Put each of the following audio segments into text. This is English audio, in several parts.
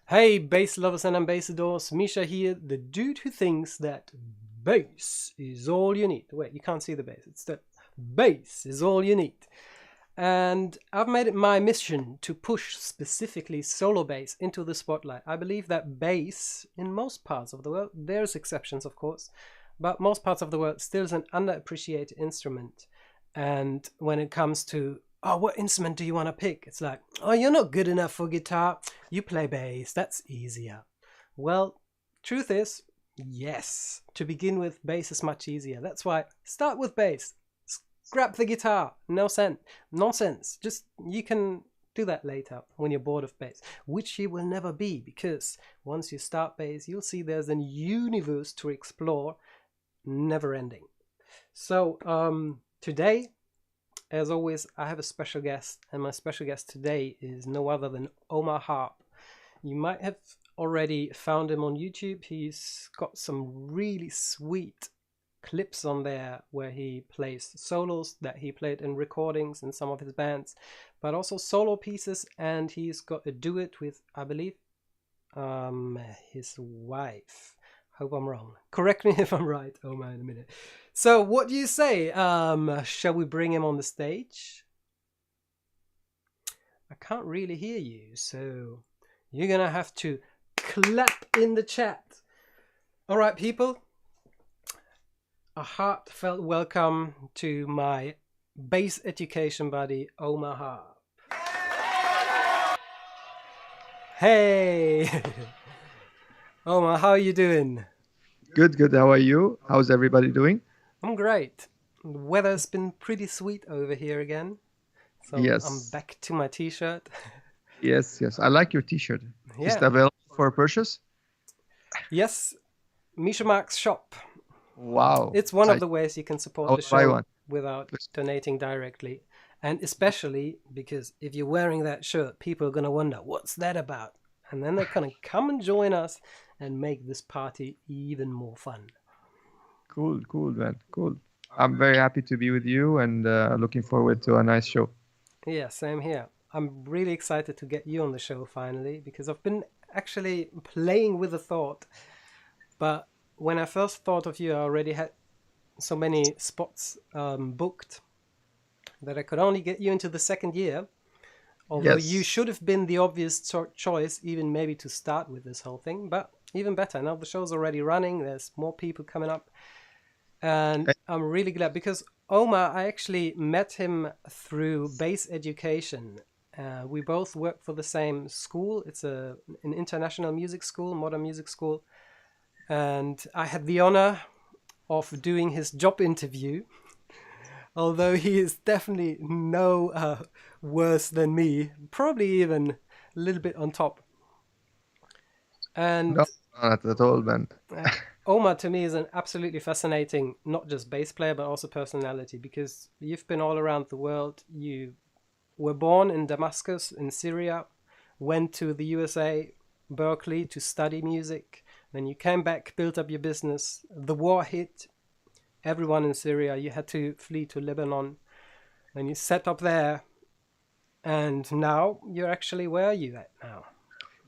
Hey, bass lovers and ambassadors, Misha here, the dude who thinks that bass is all you need. Wait, you can't see the bass. It's that bass is all you need. And I've made it my mission to push specifically solo bass into the spotlight. I believe that bass, in most parts of the world, there's exceptions of course, but most parts of the world still is an underappreciated instrument. And when it comes to, oh, what instrument do you want to pick? It's like, oh, you're not good enough for guitar. You play bass, that's easier. Well, truth is, yes. To begin with, bass is much easier. That's why, start with bass. Scrap the guitar. No sense. Nonsense. Just, you can do that later when you're bored of bass, which you will never be, because once you start bass, you'll see there's a universe to explore, never ending. So, today, as always, I have a special guest, and my special guest today is no other than Omar Harb. You might have already found him on YouTube. He's got some really sweet clips on there where he plays solos that he played in recordings in some of his bands, but also solo pieces, and he's got a duet with, I believe, his wife. Hope I'm wrong. Correct me if I'm right, Omar, in a minute. So what do you say? Shall we bring him on the stage? I can't really hear you, so you're gonna have to clap in the chat. All right, people. A heartfelt welcome to my bass education buddy, Omar Harb. Hey! Omar, how are you doing? Good. How are you? How's everybody doing? I'm great. The weather's been pretty sweet over here again. So I'm Yes. back to my t-shirt. Yes. Yes. I like your T-shirt. Is it Yeah. available for purchase? Yes, Misha Mark's shop. Wow. It's one I of the ways you can I support the will buy show one. without Please. donating directly. And especially because if you're wearing that shirt, people are going to wonder, what's that about? And then they're going to come and join us and make this party even more fun. Cool. Cool, man. Cool. I'm very happy to be with you and looking forward to a nice show. Yeah, same here. I'm really excited to get you on the show finally because I've been actually playing with the thought. But when I first thought of you, I already had so many spots booked that I could only get you into the second year. Although you Yes. should have been the obvious choice, even maybe to start with this whole thing. But even better, now the show's already running. There's more people coming up, and Eh, I'm really glad because Omar, I actually met him through bass education. We both work for the same school. It's an international music school, modern music school, and I had the honor of doing his job interview. Although he is definitely no worse than me, probably even a little bit on top. No, And not at all, man. uh, Omar to me is an absolutely fascinating, not just bass player, but also personality because you've been all around the world. You were born in Damascus, in Syria, went to the USA, Berkeley to study music. Then you came back, built up your business. The war hit everyone in Syria. You had to flee to Lebanon. Then you set up there. And now you're actually, where are you at now?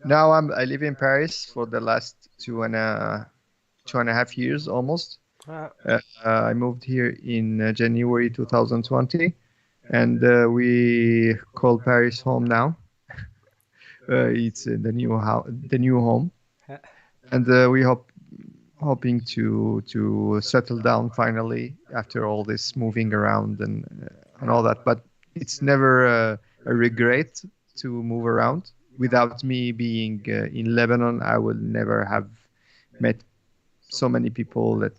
Now I live in Paris for the last 2.5 years almost. Uh, I moved here in January 2020, and we call Paris home now. It's the new home, uh, and we hoping to settle down finally after all this moving around and all that. But it's never a regret to move around. Without me being in Lebanon, I would never have met so many people that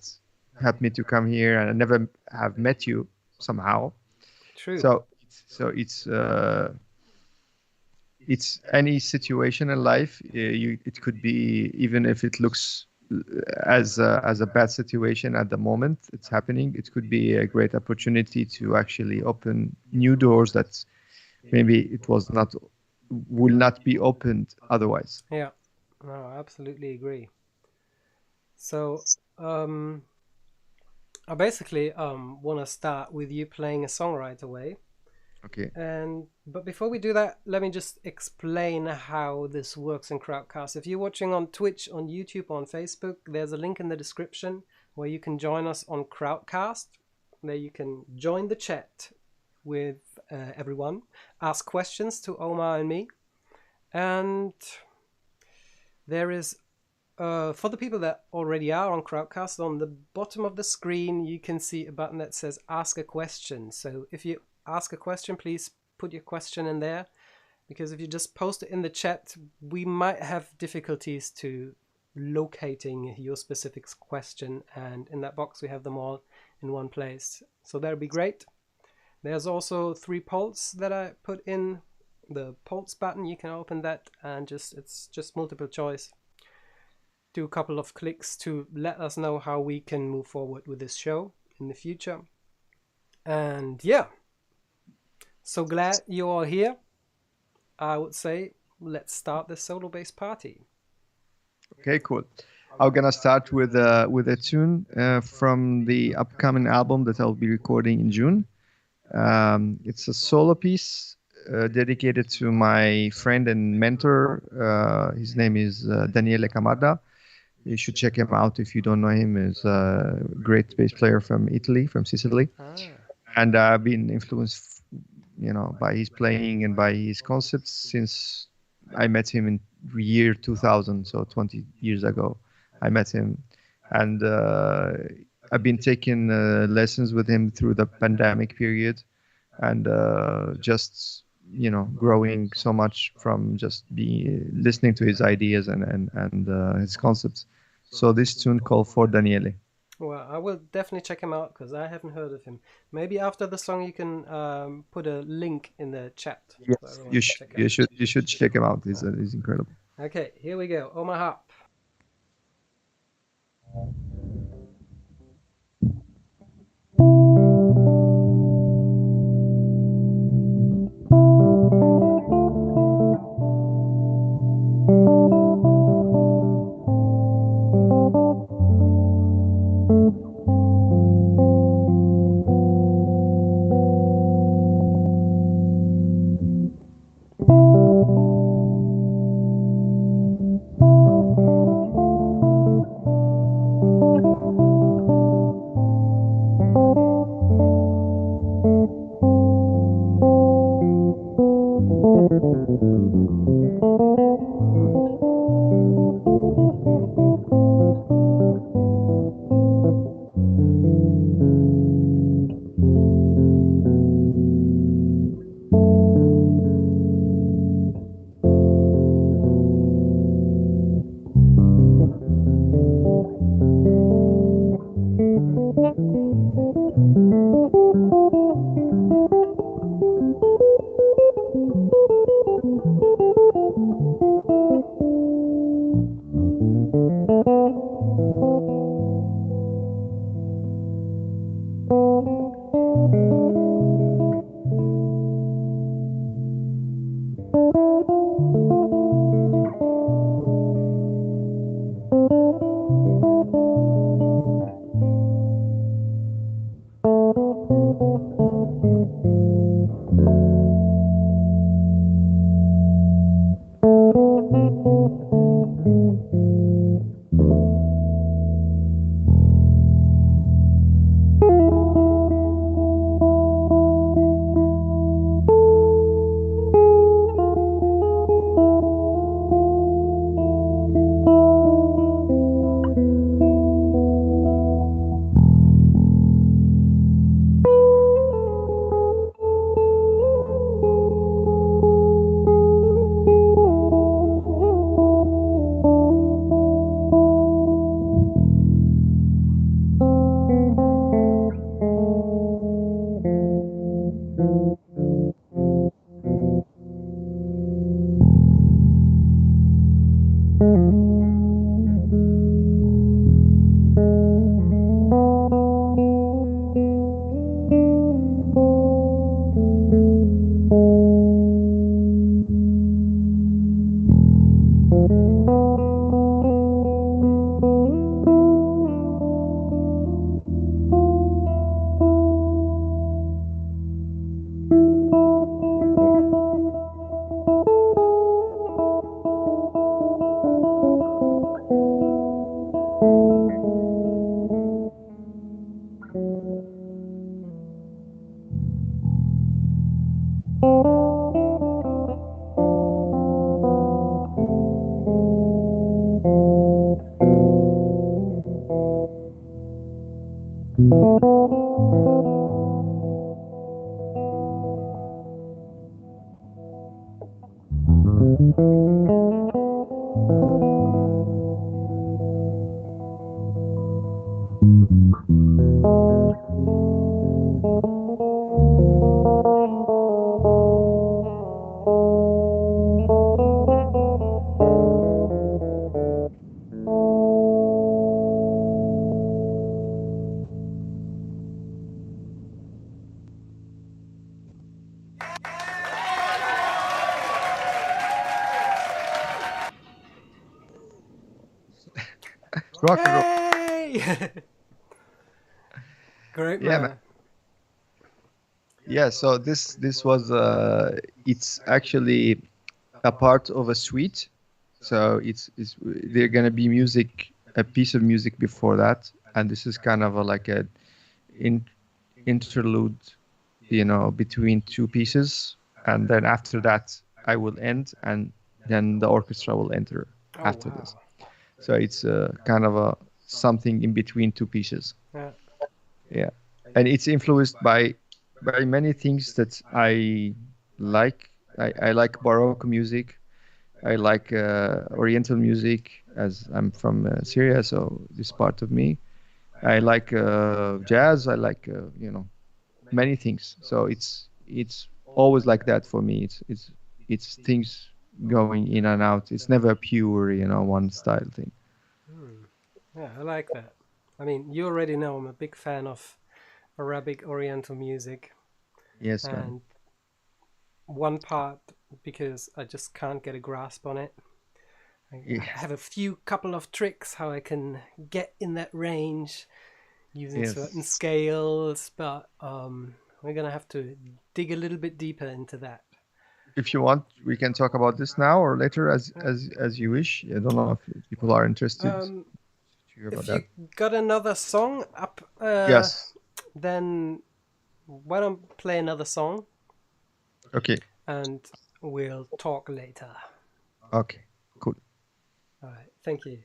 helped me to come here, and I never have met you somehow. True. So it's any situation in life. It could be, even if it looks as a bad situation at the moment it's happening, it could be a great opportunity to actually open new doors that maybe it was not will not be opened otherwise. Yeah. No, I absolutely agree. So, um, I basically want to start with you playing a song right away. Okay. And but before we do that, let me just explain how this works in Crowdcast. If you're watching on Twitch, on YouTube, on Facebook, there's a link in the description where you can join us on Crowdcast. There you can join the chat with everyone, ask questions to Omar and me, and there is for the people that already are on Crowdcast, on the bottom of the screen you can see a button that says ask a question. So if you ask a question, please put your question in there, because if you just post it in the chat, we might have difficulties to locating your specific question, and in that box we have them all in one place. So that would be great. There's also 3 polls that I put in the polls button. You can open that and it's just multiple choice. Do a couple of clicks to let us know how we can move forward with this show in the future. And yeah, so glad you're all here. I would say let's start the solo bass party. Okay, cool. I'm gonna start with a tune from the upcoming album that I'll be recording in June. It's a solo piece dedicated to my friend and mentor. His name is Daniele Camarda. You should check him out if you don't know him. He's a great bass player from Italy, from Sicily, Ah, and I've been influenced, by his playing and by his concepts since I met him in year 2000, so 20 years ago. I met him, and I've been taking lessons with him through the pandemic period, and just growing so much from just be listening to his ideas and his concepts. So this tune called For Daniele. Well, I will definitely check him out because I haven't heard of him. Maybe after the song, you can put a link in the chat so Yes, everyone you can should. check You out. should. You should check him out. He's incredible. Okay, here we go. Omar Harp. Rock and roll. Hey! Great Yeah, man. man. Yeah. So this was it's actually a part of a suite. So it's there gonna be music, a piece of music before that, and this is kind of like a in, interlude, between two pieces, and then after that I will end, and then the orchestra will enter Oh after this. wow. So it's kind of a something in between two pieces. Yeah. Yeah, and it's influenced by many things that I like. I like Baroque music. I like Oriental music, as I'm from Syria, so this part of me. I like jazz. I like many things. So it's always like that for me. It's things going in and out. It's never pure, one style thing. Hmm. Yeah, I like that. I mean, you already know I'm a big fan of Arabic Oriental music, Yes, man. and one part because I just can't get a grasp on it. I Yes, have a few couple of tricks how I can get in that range using certain yes. scales, but we're gonna have to dig a little bit deeper into that. If you want, we can talk about this now or later, as Uh, as you wish. I don't know if people are interested Um, to hear about if that. you got another song up, Yes. then why don't play another song Okay. and we'll talk later. Okay. Cool. All right, thank you.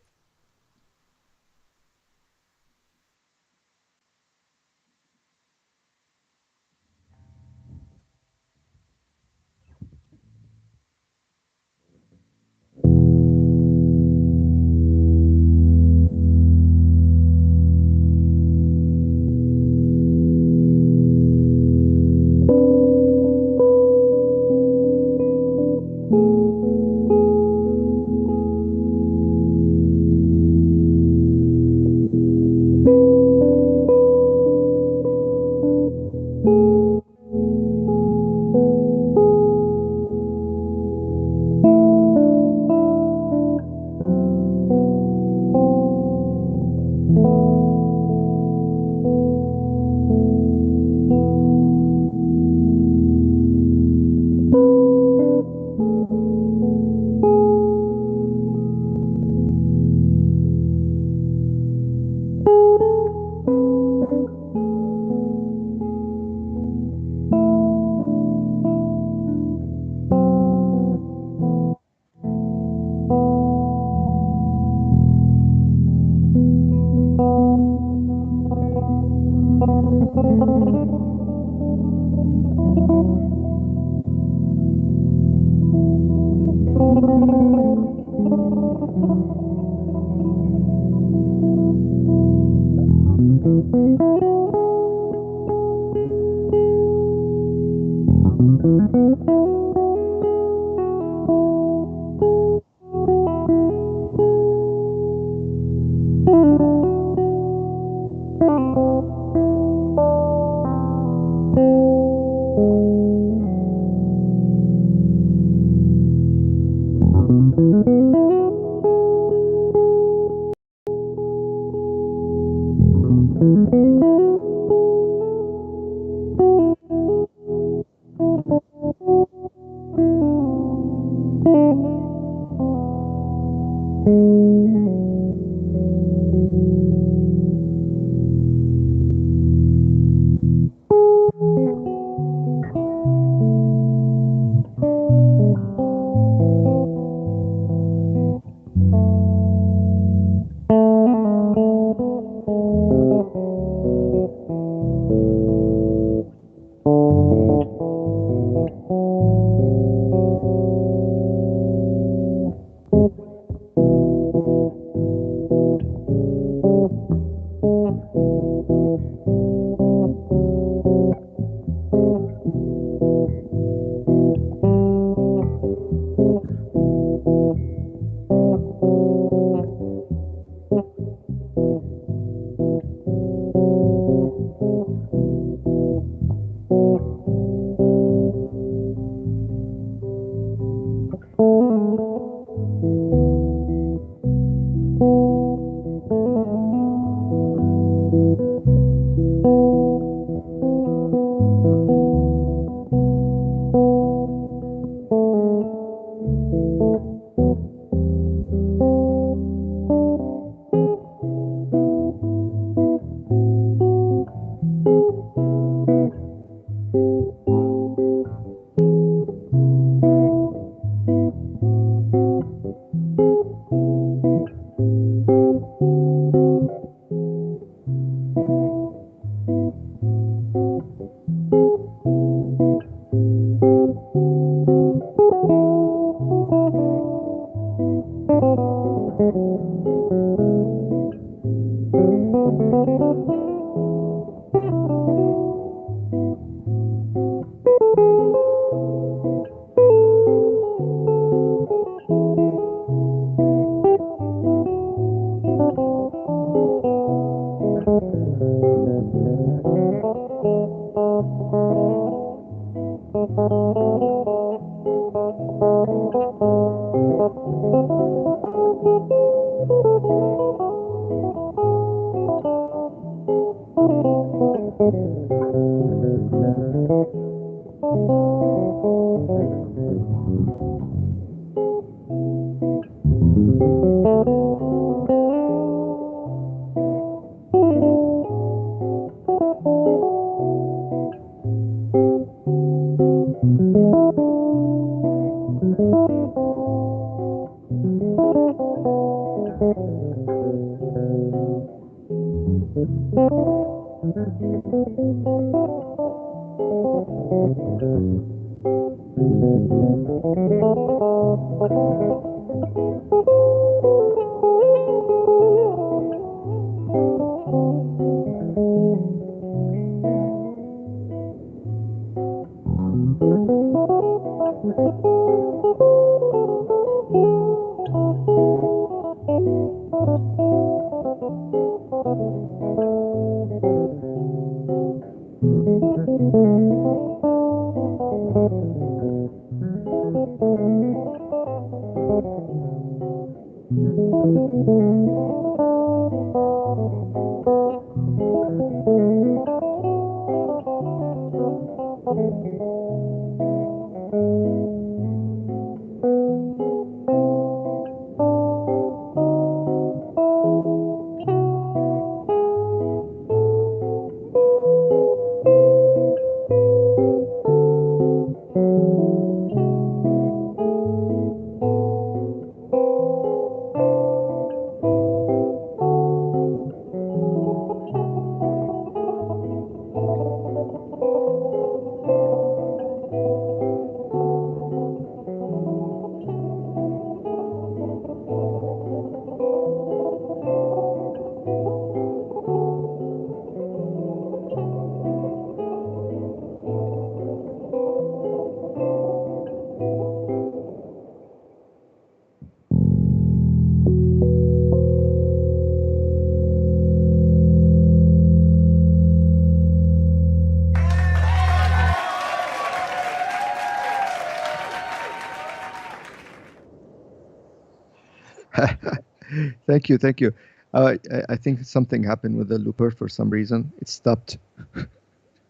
Thank you, thank you. I think something happened with the looper for some reason. It stopped.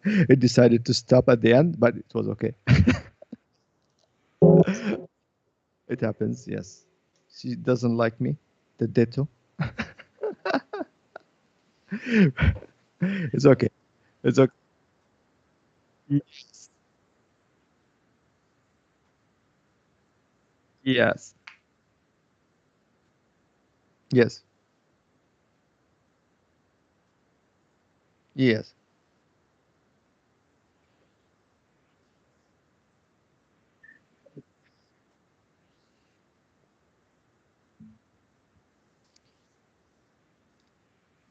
It decided to stop at the end, but it was okay. It happens, yes. She doesn't like me, the ditto. It's okay. It's okay. Yes. Yes. Yes.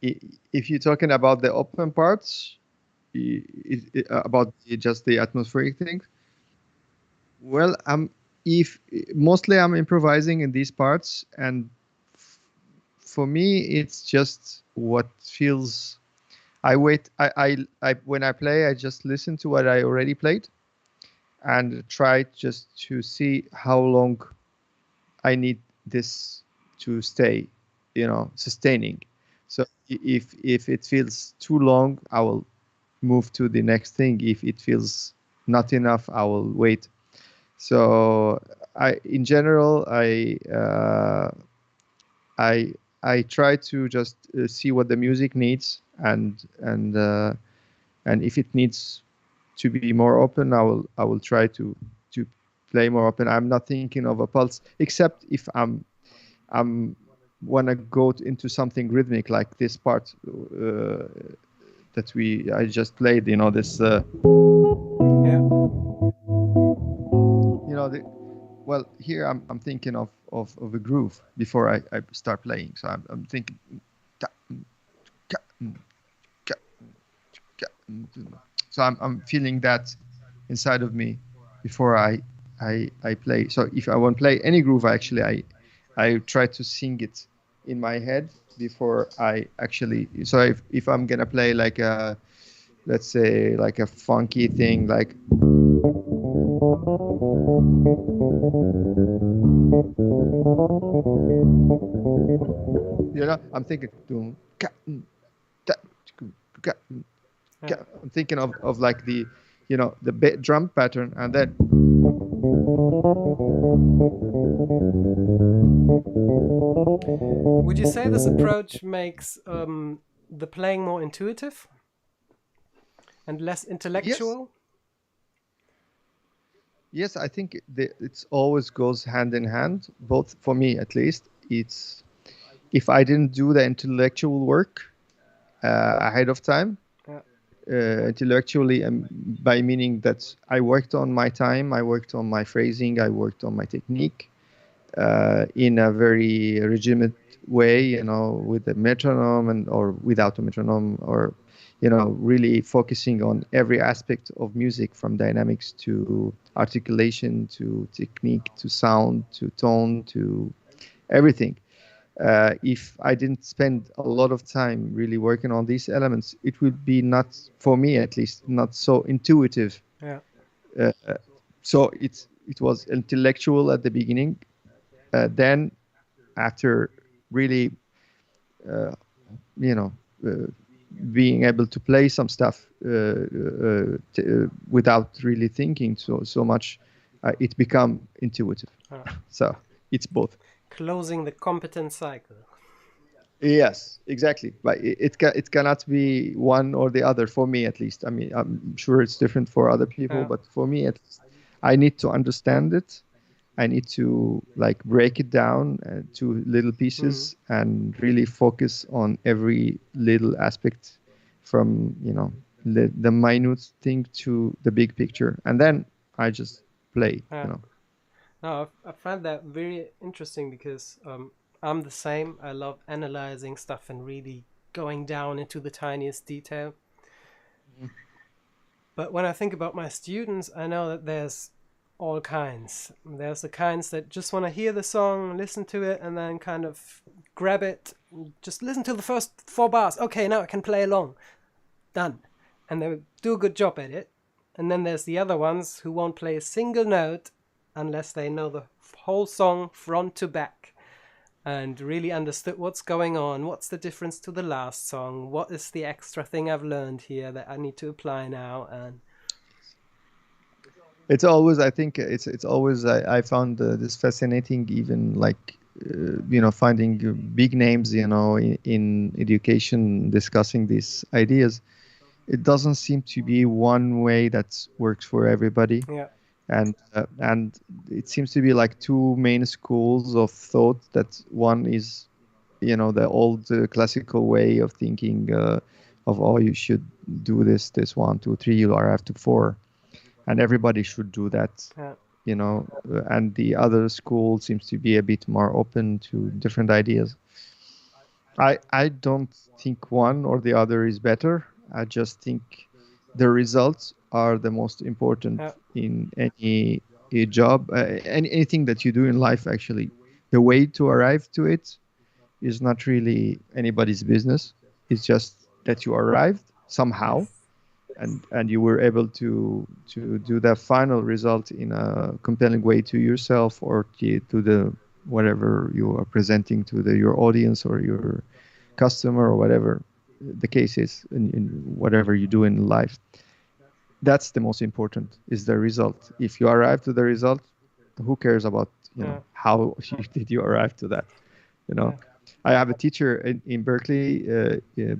I- If you're talking about the open parts, about just the atmospheric thing, well, if mostly I'm improvising in these parts, and for me, it's just what feels. I wait. I when I play, I just listen to what I already played and try just to see how long I need this to stay, sustaining. So if it feels too long, I will move to the next thing. If it feels not enough, I will wait. So in general, I I try to just see what the music needs, and if it needs to be more open, I will try to play more open. I'm not thinking of a pulse, except if I'm wanna go into something rhythmic like this part that I just played. This. Yeah. Well, here I'm thinking of a groove before I start playing. So I'm thinking. So I'm feeling that inside of me before I play. So if I want to play any groove, I try to sing it in my head before I actually. So if I'm gonna play like a, let's say, like a funky thing, like I'm thinking, da- ka- Yeah. I'm thinking of like the drum pattern, and then Would you say this approach makes the playing more intuitive and less yes, intellectual? yes, I think it's always goes hand in hand. Both for me, at least, it's if I didn't do the intellectual work ahead of time, Yeah. intellectually, by meaning that I worked on my time, I worked on my phrasing, I worked on my technique in a very regimented way, with a metronome and or without a metronome, or really focusing on every aspect of music, from dynamics to articulation to technique to sound to tone to everything. If I didn't spend a lot of time really working on these elements, it would be not, for me at least, not so intuitive. Yeah. Uh, so it was intellectual at the beginning. Then, after really, uh, you know, uh, being able to play some stuff without really thinking so much, it become intuitive. Yeah. So it's both. Closing the competence cycle. Yes, exactly. But it cannot be one or the other, for me at least. I mean, I'm sure it's different for other people, Yeah. but for me at least, I need to understand it. I need to like break it down to little Mm. pieces and really focus on every little aspect, from the minute thing to the big picture, and then I just play. Yeah. No, I find that very interesting because I'm the same. I love analyzing stuff and really going down into the tiniest detail. But when I think about my students, I know that there's all kinds. There's the kinds that just want to hear the song, listen to it, and then kind of grab it, just listen to the first four bars. Okay, now I can play along. Done. And they do a good job at it. And then there's the other ones who won't play a single note unless they know the whole song front to back and really understood what's going on, what's the difference to the last song, what is the extra thing I've learned here that I need to apply now. And It's always, I think it's always, I found this fascinating, even like finding big names, in education, discussing these ideas. It doesn't seem to be one way that works for everybody, yeah. and it seems to be like two main schools of thought. That one is, the old classical way of thinking, of, oh, you should do this 1 2 3, you are after 4, and everybody should do that. Yeah. And the other school seems to be a bit more open to different ideas. I don't think one or the other is better. I just think the results are the most important Yeah. in any job, anything that you do in life. Actually, the way to arrive to it is not really anybody's business. It's just that you arrived somehow, Yes. and you were able to do that final result in a compelling way to yourself, or to the whatever you are presenting to your audience or your customer, or whatever the case is, in whatever you do in life. That's the most important, is the result. If you arrive to the result, who cares about Yeah. how did you arrive to that. you know Yeah. I have a teacher in Berkeley,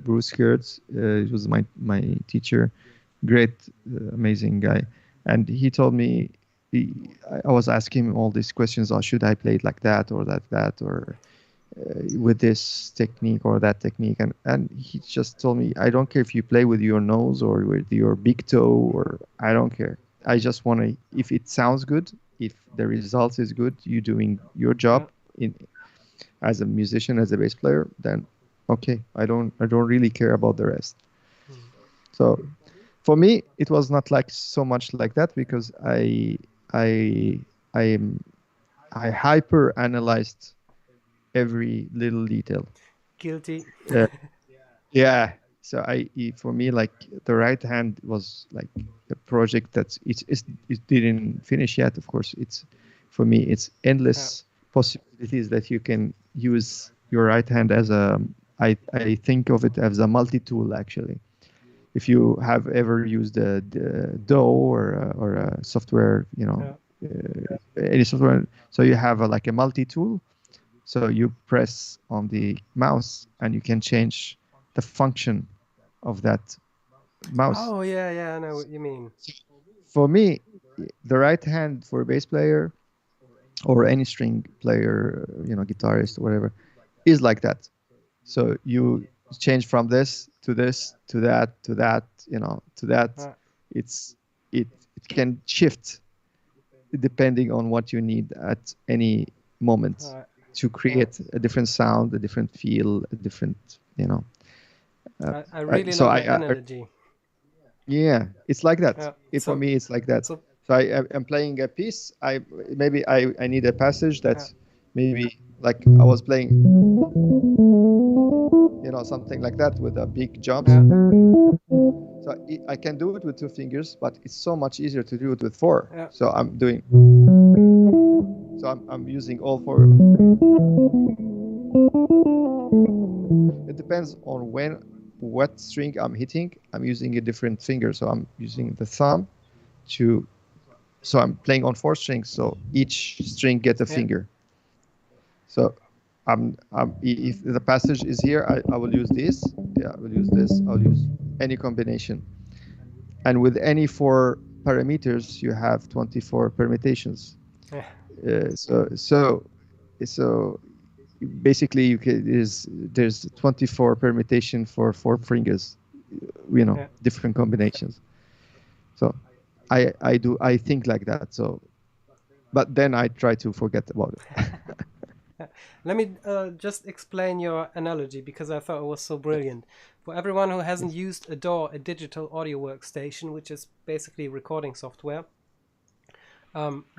Bruce Kurtz. He was my teacher, great, amazing guy. And he told me, I was asking him all these questions. Oh, should I play it like that or that, or with this technique or that technique? And he just told me, I don't care if you play with your nose or with your big toe, or I don't care. I just want to, if it sounds good, if the result is good, you doing your job Yeah. in as a musician, as a bass player, then okay, I don't really care about the rest. Mm. So for me, it was not like so much like that, because I I am I hyper analyzed every little detail. Guilty. Uh, yeah, So for me, like the right hand was like a project that it didn't finish yet. Of course, it's for me it's Yeah. endless possibilities that you can use your right hand as a. I think of it as a multi-tool actually. If you have ever used the DAW or a software, Yeah. any software, so you have like a multi-tool. So you press on the mouse and you can change the function of that mouse. Oh yeah, yeah. I know what you mean. For me, the right hand for a bass player or any string player, guitarist or whatever, is like that. So you change from this to that to that, to that. Right. It's it can shift depending on what you need at any moment Right. to create a different sound, a different feel, a different, Uh, I really so love that analogy. yeah, it's like that. Yeah. For me, it's like that. So So I'm playing a piece. I need a passage yeah. that maybe like I was playing, something like that with a big jumps. Yeah. So I can do it with two fingers, but it's so much easier to do it with four. Yeah. So I'm doing. So I'm using all four. It depends on what string I'm hitting. I'm using a different finger. So I'm using the thumb to. So I'm playing on four strings. So each string gets a Yeah. finger. So if the passage is here, I will use this. Yeah, I will use this. I'll use any combination. And with any four parameters, you have 24 permutations. Yeah. So basically, there's 24 permutation for four fingers. Yeah. Different combinations. So I think like that. So, but then I try to forget about it. Let me just explain your analogy because I thought it was so brilliant. For everyone who hasn't used a DAW, a digital audio workstation, which is basically recording software,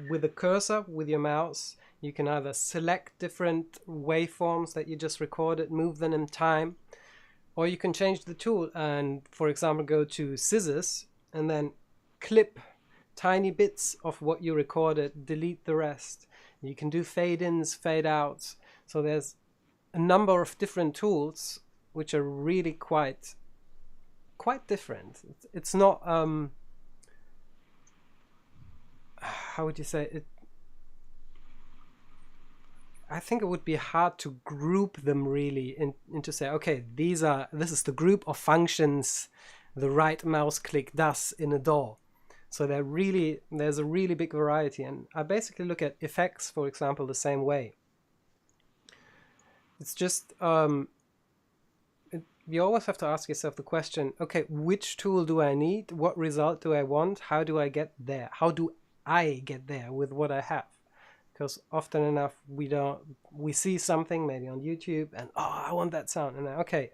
with a cursor, with your mouse, you can either select different waveforms that you just recorded, move them in time, or you can change the tool and, for example, go to scissors and then clip tiny bits of what you recorded, delete the rest. You can do fade ins, fade outs. So there's a number of different tools which are really quite different. It's not how would you say it? I think it would be hard to group them really into say, okay, this is the group of functions the right mouse click does in a DAW. So there's a really big variety, and I basically look at effects, for example, the same way. It's just you always have to ask yourself the question, okay, which tool do I need? What result do I want? How do I get there? How do I get there with what I have? Because often enough we see something maybe on YouTube and I want that sound, and okay,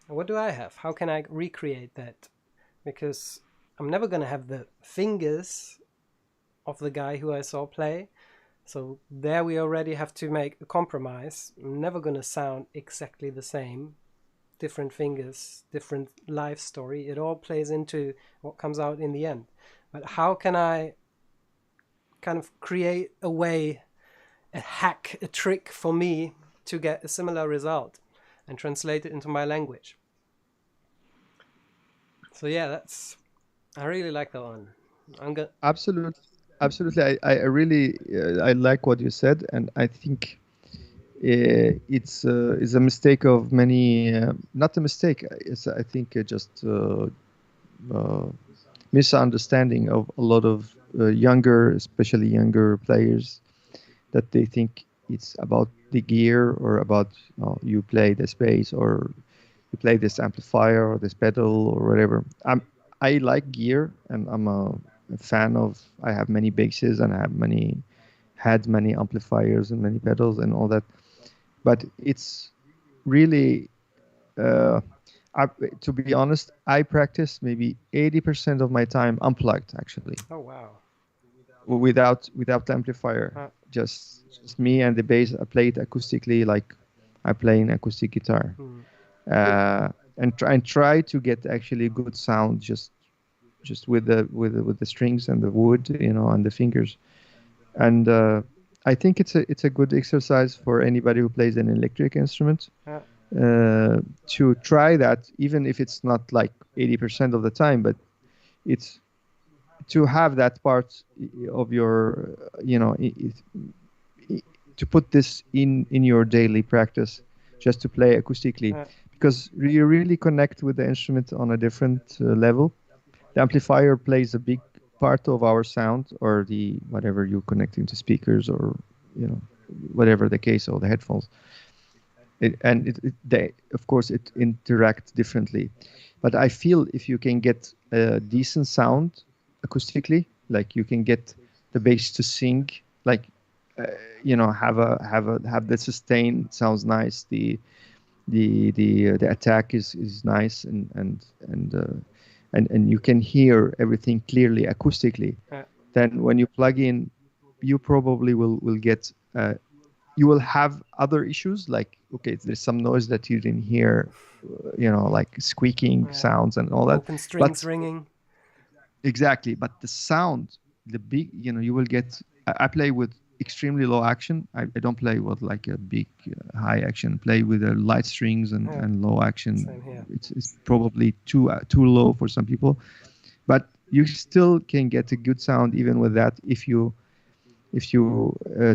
what do I have? How can I recreate that? Because I'm never gonna have the fingers of the guy who I saw play. So there we already have to make a compromise. I'm never gonna sound exactly the same. Different fingers, different life story. It all plays into what comes out in the end. But how can I kind of create a way, a hack, a trick for me to get a similar result and translate it into my language? So yeah, I really like that one. I'm gonna Absolutely. I really I like what you said, and I think it's a mistake of many. Not a mistake. It's I think just uh, misunderstanding of a lot of younger, especially younger players, that they think it's about the gear or about you play this bass or you play this amplifier or this pedal or whatever. I like gear and I'm a fan of. I have many basses and I have had many amplifiers and many pedals and all that. But it's really, uh, I, to be honest, I practice maybe 80% of my time unplugged actually, oh wow. without amplifier. Uh, Just me and the bass. I play it acoustically, like I play an acoustic guitar. hmm. and try to get actually good sound just with the strings and the wood, and the fingers. And I think it's a good exercise for anybody who plays an electric instrument, Yeah. to try that, even if it's not like 80% of the time, but it's to have that part of your, to put this in your daily practice, just to play acoustically, Yeah. because you really connect with the instrument on a different level. The amplifier plays a big part of our sound, or the whatever you're connecting to speakers, or you know whatever the case, or the headphones. They, of course, it interacts differently, but I feel if you can get a decent sound acoustically, like you can get the bass to sing, like have the sustain sounds nice, the attack is nice, and you can hear everything clearly acoustically. Yeah. Then when you plug in, you probably will get you will have other issues, like, okay, there's some noise that you didn't hear, like squeaking Yeah. sounds and all that. Open strings But ringing. exactly, but the sound, the big, you will get. I play with extremely low action. I don't play with like a big high action. Play with light strings Yeah. and low action. Same here. It's probably too low for some people, but you still can get a good sound even with that, if you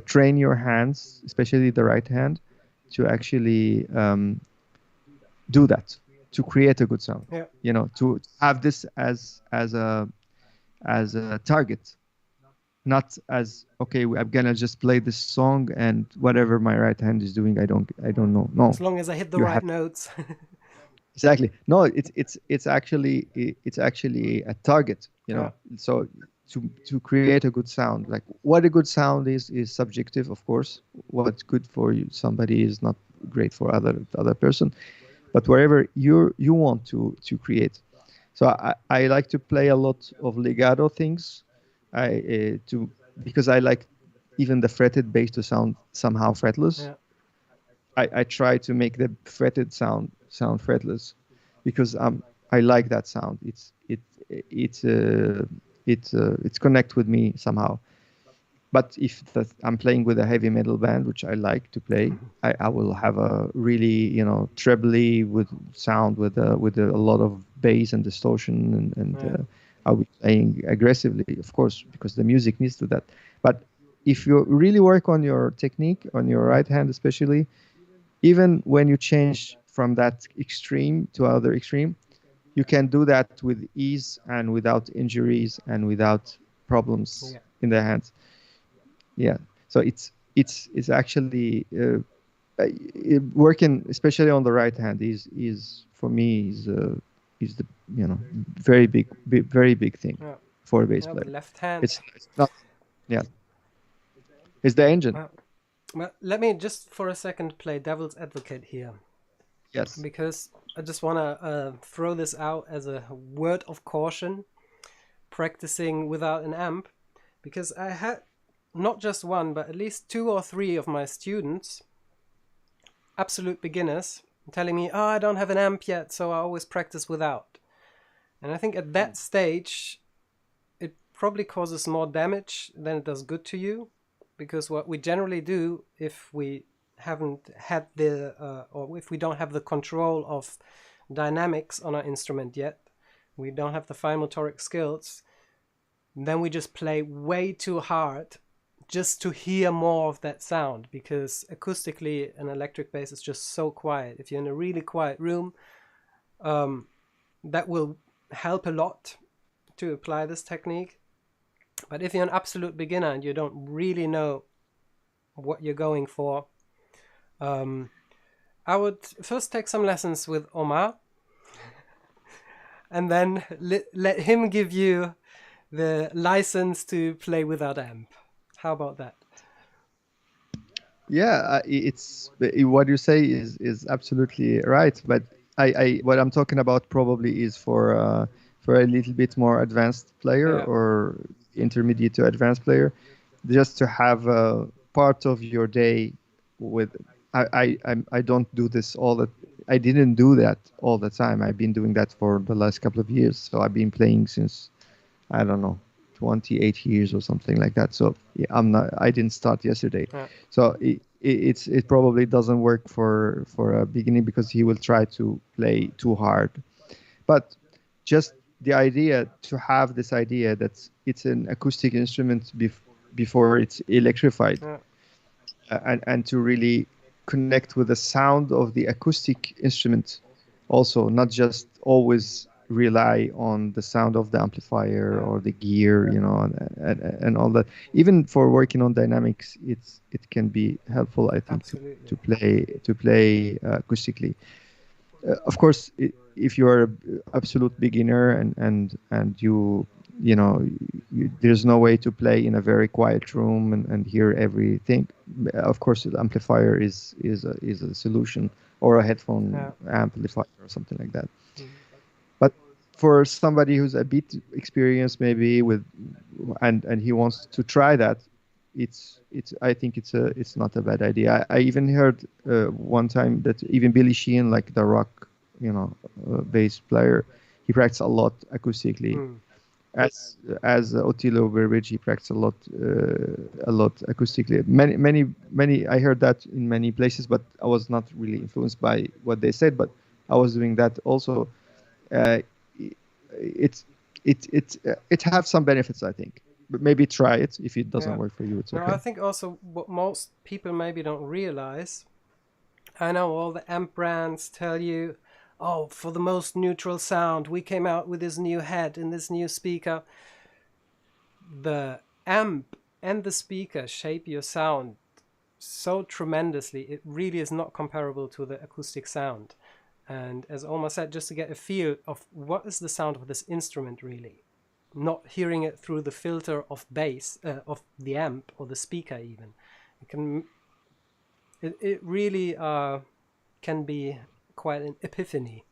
train your hands, especially the right hand, to actually do that, to create a good sound. Yeah. To have this as a target, not as, okay, I'm gonna just play this song and whatever my right hand is doing, I don't know. No, As long as I hit the you right have. notes. Exactly. No, it's actually a target. Yeah. So to create a good sound, like what a good sound is subjective, of course. What's good for you, somebody, is not great for other person. But wherever you want to create. So I like to play a lot of legato things. I to Because I like even the fretted bass to sound somehow fretless. Yeah. I try to make the fretted sound fretless, because I like that sound. It's connect with me somehow. But if I'm playing with a heavy metal band, which I like to play, I will have a really trebly with sound, with a lot of bass and distortion, and Yeah. I'll be playing aggressively, of course, because the music needs to that. But if you really work on your technique, on your right hand especially, even when you change from that extreme to other extreme, you can do that with ease and without injuries and without problems Yeah. in the hands. Yeah. So it's actually working, especially on the right hand, is for me is the very big thing Yeah. for a bass Yeah. The player. left hand. It's not. Yeah. It's the engine. Well, let me just for a second play devil's advocate here, Yes. because I just want to throw this out as a word of caution, practicing without an amp, because I had not just one, but at least two or three of my students, absolute beginners, telling me, oh, I don't have an amp yet, so I always practice without. And I think at that stage, it probably causes more damage than it does good to you, because what we generally do, if we haven't had or if we don't have the control of dynamics on our instrument yet, we don't have the fine motoric skills, then we just play way too hard just to hear more of that sound, because acoustically an electric bass is just so quiet. If you're in a really quiet room, that will help a lot to apply this technique. But if you're an absolute beginner and you don't really know what you're going for, I would first take some lessons with Omar, and then let him give you the license to play without amp. How about that? Yeah, it's what you say is absolutely right. But what I'm talking about probably is for a little bit more advanced player, Yeah. or intermediate to advanced player, just to have a part of your day with. I don't do this all I didn't do that all the time. I've been doing that for the last couple of years. So I've been playing since, I don't know, 28 years or something like that. So yeah, I didn't start yesterday. Yeah. So it probably doesn't work for a beginning, because he will try to play too hard. But just the idea to have this idea that it's an acoustic instrument before it's electrified, Yeah. and to really connect with the sound of the acoustic instrument, also not just always rely on the sound of the amplifier or the gear, and all that. Even for working on dynamics, it can be helpful, I think, to Absolutely. play acoustically. Of course, if you are an absolute beginner, and there's no way to play in a very quiet room and hear everything. Of course, the amplifier is a solution, or a headphone Yeah. amplifier or something like that. Mm. But for somebody who's a bit experienced, maybe and he wants to try that, it's I think it's not a bad idea. I even heard one time that even Billy Sheehan, like the rock, bass player, he practiced a lot acoustically. Mm. As Otillo Burbage, he practiced a lot acoustically. Many. I heard that in many places, but I was not really influenced by what they said. But I was doing that also. Uh, it's it have some benefits, I think. But maybe try it. If it doesn't Yeah. work for you, it's No, okay. I think also what most people maybe don't realize, I know all the amp brands tell you, oh, for the most neutral sound, we came out with this new head and this new speaker. The amp and the speaker shape your sound so tremendously. It really is not comparable to the acoustic sound. And as Omar said, just to get a feel of what is the sound of this instrument really, not hearing it through the filter of bass, of the amp or the speaker even. It really can be quite an epiphany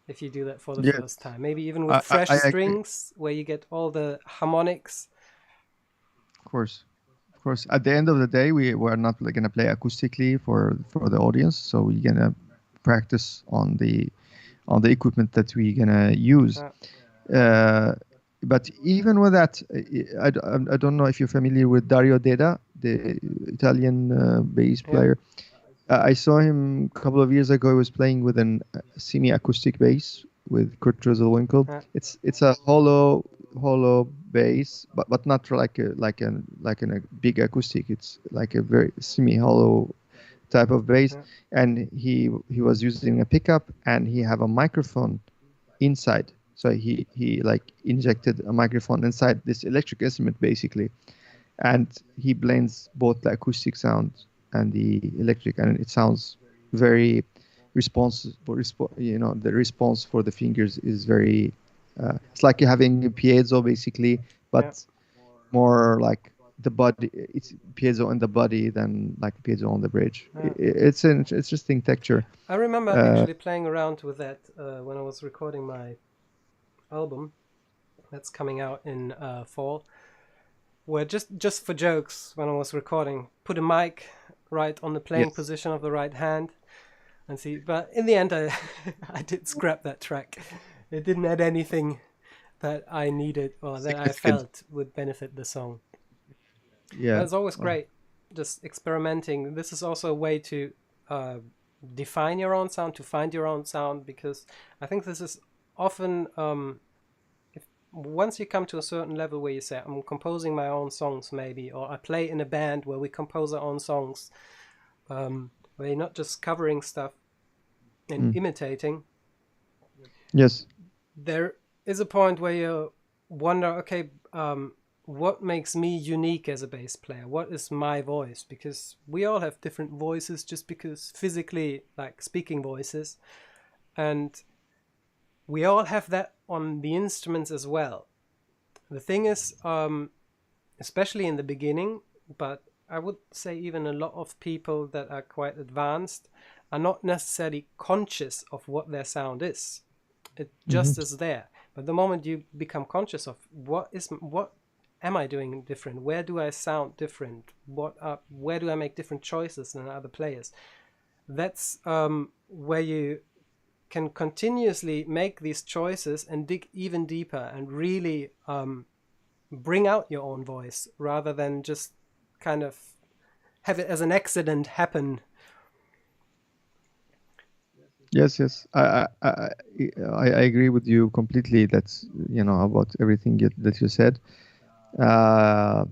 if you do that for the Yes, first time. Maybe even with fresh I agree. strings where you get all the harmonics. Of course, of course. At the end of the day, we're not gonna play acoustically for the audience, so we're gonna practice on the equipment that we're gonna use. Uh, Uh, but even with that, I don't know if you're familiar with Dario Deda, the Italian bass yeah, player. I saw him a couple of years ago. He was playing with an semi-acoustic bass with Kurt Russell-Winkle. yeah, It's a hollow bass, but not like a big acoustic. It's like a very semi-hollow type of bass, yeah, and he was using a pickup, and he have a microphone inside. So he like injected a microphone inside this electric instrument basically, and he blends both the acoustic sound and the electric, and it sounds very responsive. The response for the fingers is very. It's like you're having a piezo basically, yeah. but more like the body. It's piezo in the body than like piezo on the bridge. Yeah. It's an interesting texture. I remember Uh, actually playing around with that when I was recording my album that's coming out in fall. Where just for jokes, when I was recording, put a mic right on the playing yes, position of the right hand and see. But in the end, I I did scrap that track. It didn't add anything that I needed or that I significant. felt would benefit the song. But Yeah. it's always great, just experimenting. This is also a way to uh, define your own sound, to find your own sound, because I think this is often if once you come to a certain level where you say I'm composing my own songs, maybe, or I play in a band where we compose our own songs, where you're not just covering stuff and Mm. imitating. Yes. There is a point where you wonder, okay, what makes me unique as a bass player? What is my voice? Because we all have different voices, just because physically, like speaking voices, and we all have that on the instruments as well. The thing is, especially in the beginning, but I would say even a lot of people that are quite advanced are not necessarily conscious of what their sound is. It Hmm. just is there. But the moment you become conscious of what am I doing different? Where do I sound different? Where do I make different choices than other players? that's where you can continuously make these choices and dig even deeper and really bring out your own voice rather than just kind of have it as an accident happen. Yes, yes. I agree with you completely. That's, about everything that you said. Uh,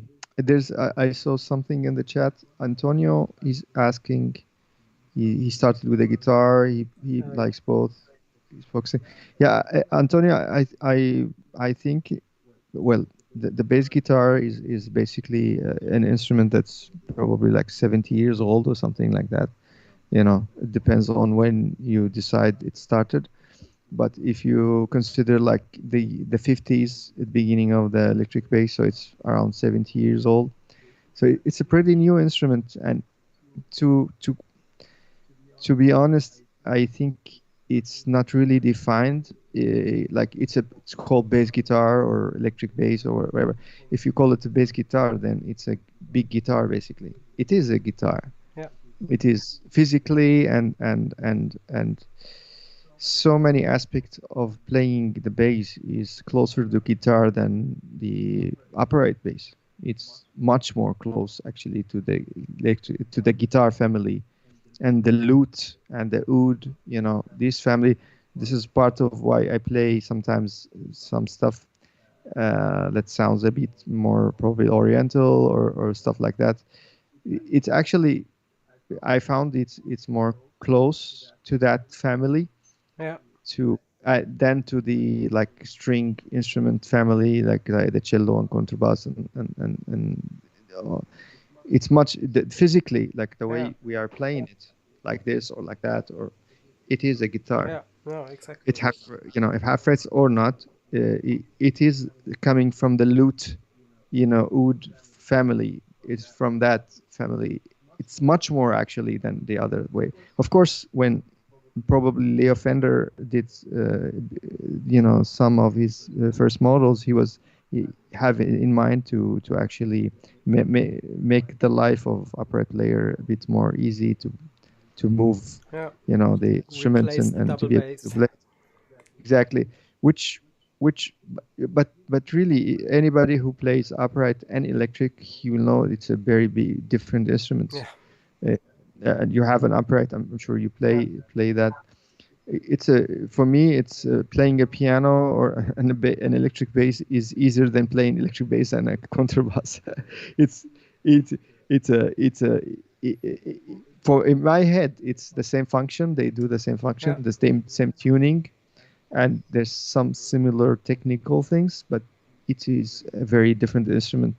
I saw something in the chat. Antonio is asking. He started with a guitar. He Oh yeah, likes both. He's focusing. Yeah, Antonio. I think. Well, the bass guitar is basically an instrument that's probably like 70 years old or something like that. It depends on when you decide it started. But if you consider like the 50s, the beginning of the electric bass, so it's around 70 years old. So it's a pretty new instrument. And to to to be honest, I think it's not really defined. Like it's called bass guitar or electric bass or whatever. If you call it a bass guitar, then it's a big guitar basically. It is a guitar. yeah, It is physically and so many aspects of playing the bass is closer to guitar than the upright bass. It's much more close actually to the guitar family and the lute and the oud. This family. This is part of why I play sometimes some stuff that sounds a bit more probably oriental or stuff like that. It's actually I found it's more close to that family yeah, to than to the like string instrument family like the cello and contrabass and uh, it's much physically like the yeah, way we are playing it like this or like that or it is a guitar. yeah. No, exactly. It have if have frets or not, it is coming from the lute, oud family. It's from that family. It's much more actually than the other way. Of course, when probably Leo Fender did, some of his first models, he have in mind to actually make the life of upright player a bit more easy to move, Yeah, the instruments replace the and to double be able to bass. play. Exactly. Which but really anybody who plays upright and electric, he will know it's a very big different instruments. Yeah, uh, and you have an upright, I'm sure you yeah, play that. It's a For me it's playing a piano or an electric bass is easier than playing electric bass and a contrabass. it's it's it's for in my head it's the same function, they do the same function, yeah, the same tuning, and there's some similar technical things, but it is a very different instrument.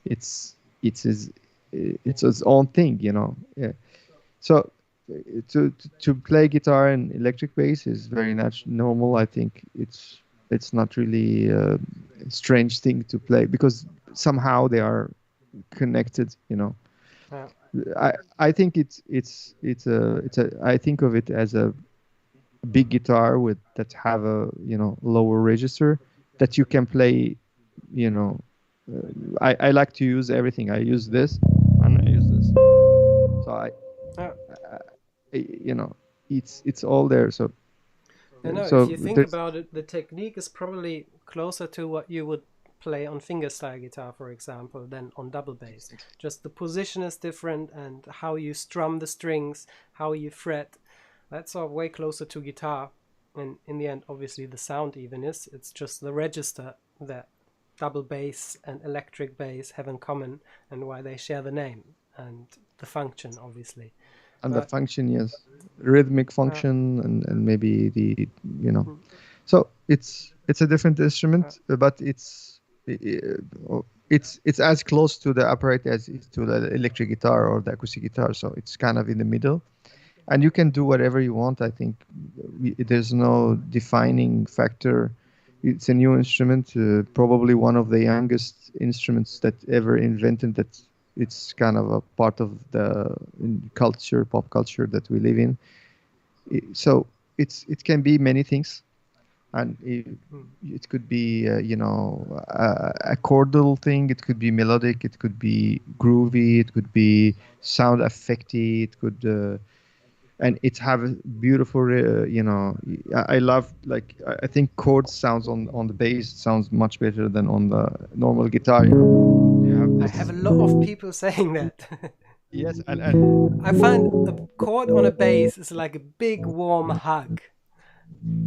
It's it's its own thing, Yeah. So to play guitar and electric bass is very normal. I think it's not really a strange thing to play because somehow they are connected. yeah, I think it's a I think of it as a big guitar with that have a lower register that you can play. You know, I like to use everything. I use this and I use this. So yeah. you know it's all there. So I know if so you think there's about it, the technique is probably closer to what you would play on fingerstyle guitar, for example, than on double bass. Just the position is different and how you strum the strings, how you fret. That's all way closer to guitar. And in the end, obviously, the sound even is. It's just the register that double bass and electric bass have in common and why they share the name and the function, obviously. and the But function, yes, rhythmic uh, function and maybe the you know mm, so it's a different uh, instrument, but it's as close to the upright as is to the electric guitar or the acoustic guitar, so it's kind of in the middle. And you can do whatever you want. I think there's no defining factor. It's a new instrument, probably one of the youngest instruments that ever invented. That it's kind of a part of the culture, pop culture that we live in. So it can be many things, and mm, it could be a chordal thing. It could be melodic. It could be groovy. It could be sound effecty. It could. and it have a beautiful, I love, like, I think chord sounds on the bass sounds much better than on the normal guitar. You have I this. have a lot of people saying that. Yes, and I find a chord on a bass is like a big warm hug.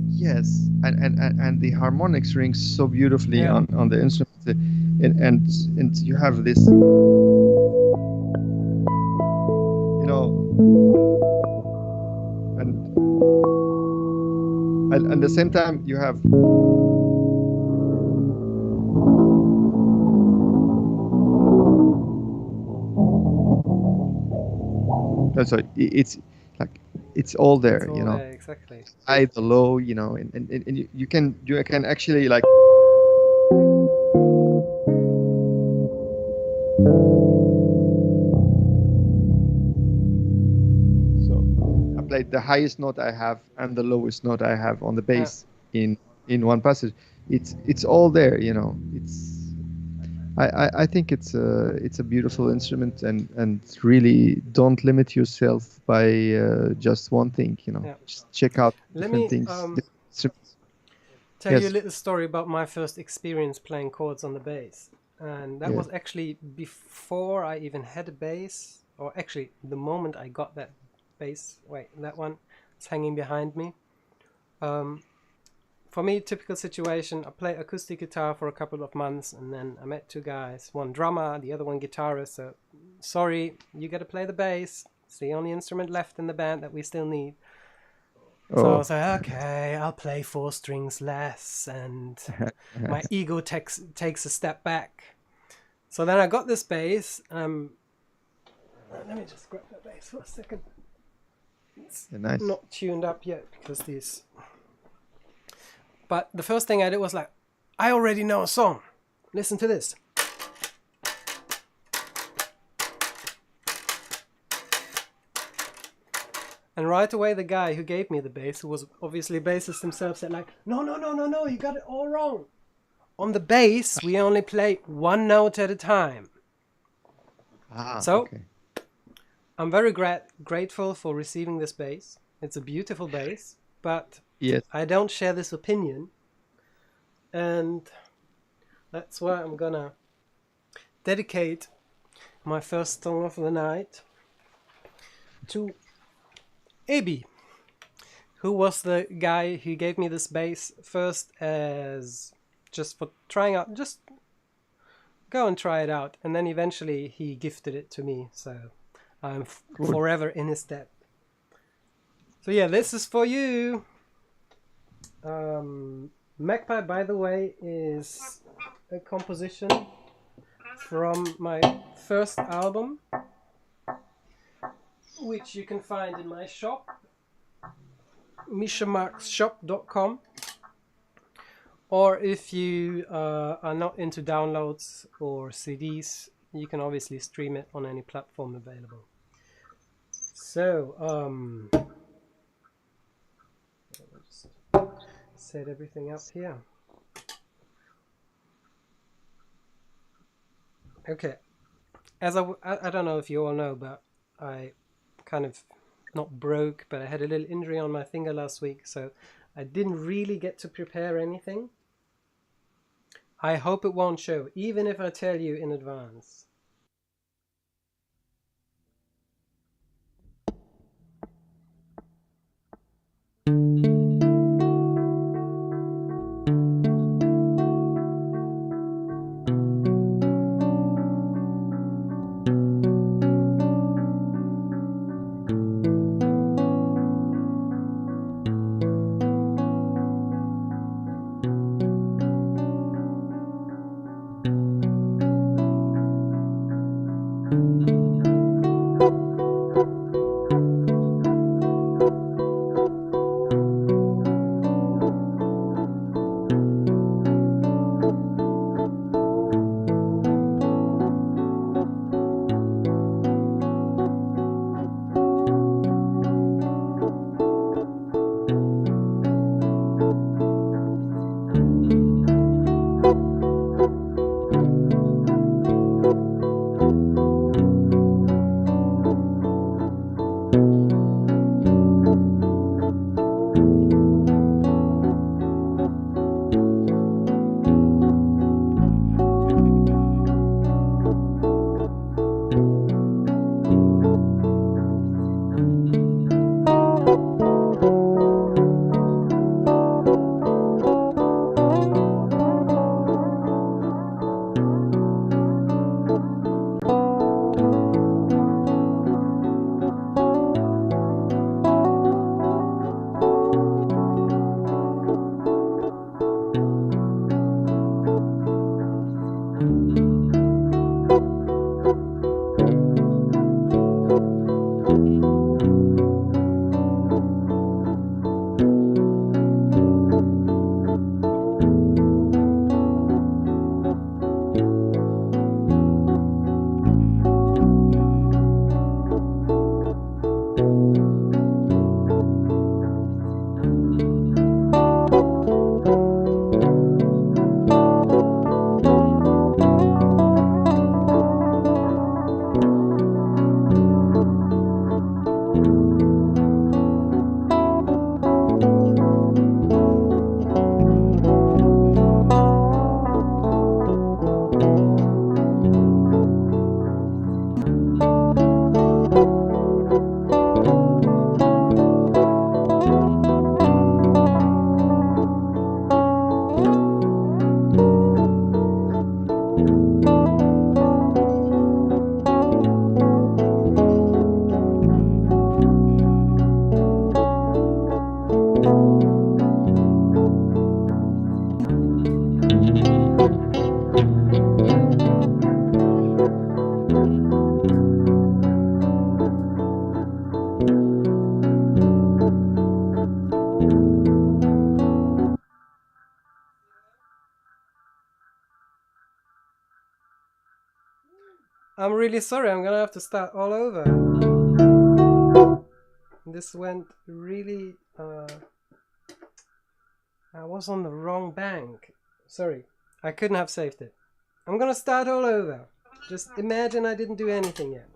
yes, and the harmonics ring so beautifully Yeah. on the instrument, and you have this, and at the same time you have. So it's like it's all It's there, all there, exactly. high, the low, and you can actually, like, so I played the highest note I have and the lowest note I have on the Yeah. bass in one passage. It's all there, it's. I think it's a beautiful instrument, and really don't limit yourself by just one thing. Yeah. Just check out Let different me things. Different instruments. tell you a Yes. little story about my first experience playing chords on the bass. And that Yeah. was actually before I even had a bass, or actually the moment I got that bass. Wait, that one is hanging behind me. Um, for me, typical situation, I play acoustic guitar for a couple of months, and then I met two guys, one drummer, the other one guitarist. So, sorry, you got to play the bass. It's the only instrument left in the band that we still need. So I Oh. was like, okay, I'll play 4 strings less, and my ego takes a step back. So then I got this bass. Let me just grab that bass for a second. It's Nice. not tuned up yet because these. But the first thing I did was like, I already know a song. Listen to this. And right away, the guy who gave me the bass, who was obviously a bassist himself, said like, no, you got it all wrong. On the bass, we only play one note at a time. So, Okay. I'm very grateful for receiving this bass. It's a beautiful bass, but Yes. I don't share this opinion. And that's why I'm gonna dedicate my first song of the night to Ebi, who was the guy who gave me this bass first as just for trying out, just go and try it out, and then eventually he gifted it to me, so I'm forever in his debt. So yeah, this is for you. Magpie, by the way, is a composition from my first album, which you can find in my shop, mishamarksshop.com. Or if you are not into downloads or CDs, you can obviously stream it on any platform available. So, I'll just set everything up here. Okay, as I don't know if you all know, but I kind of not broke, but I had a little injury on my finger last week, so I didn't really get to prepare anything. I hope it won't show, even if I tell you in advance. I'm really sorry. I'm gonna have to start all over. This went really. I was on the wrong bank. Sorry, I couldn't have saved it. I'm gonna start all over. Just imagine I didn't do anything yet.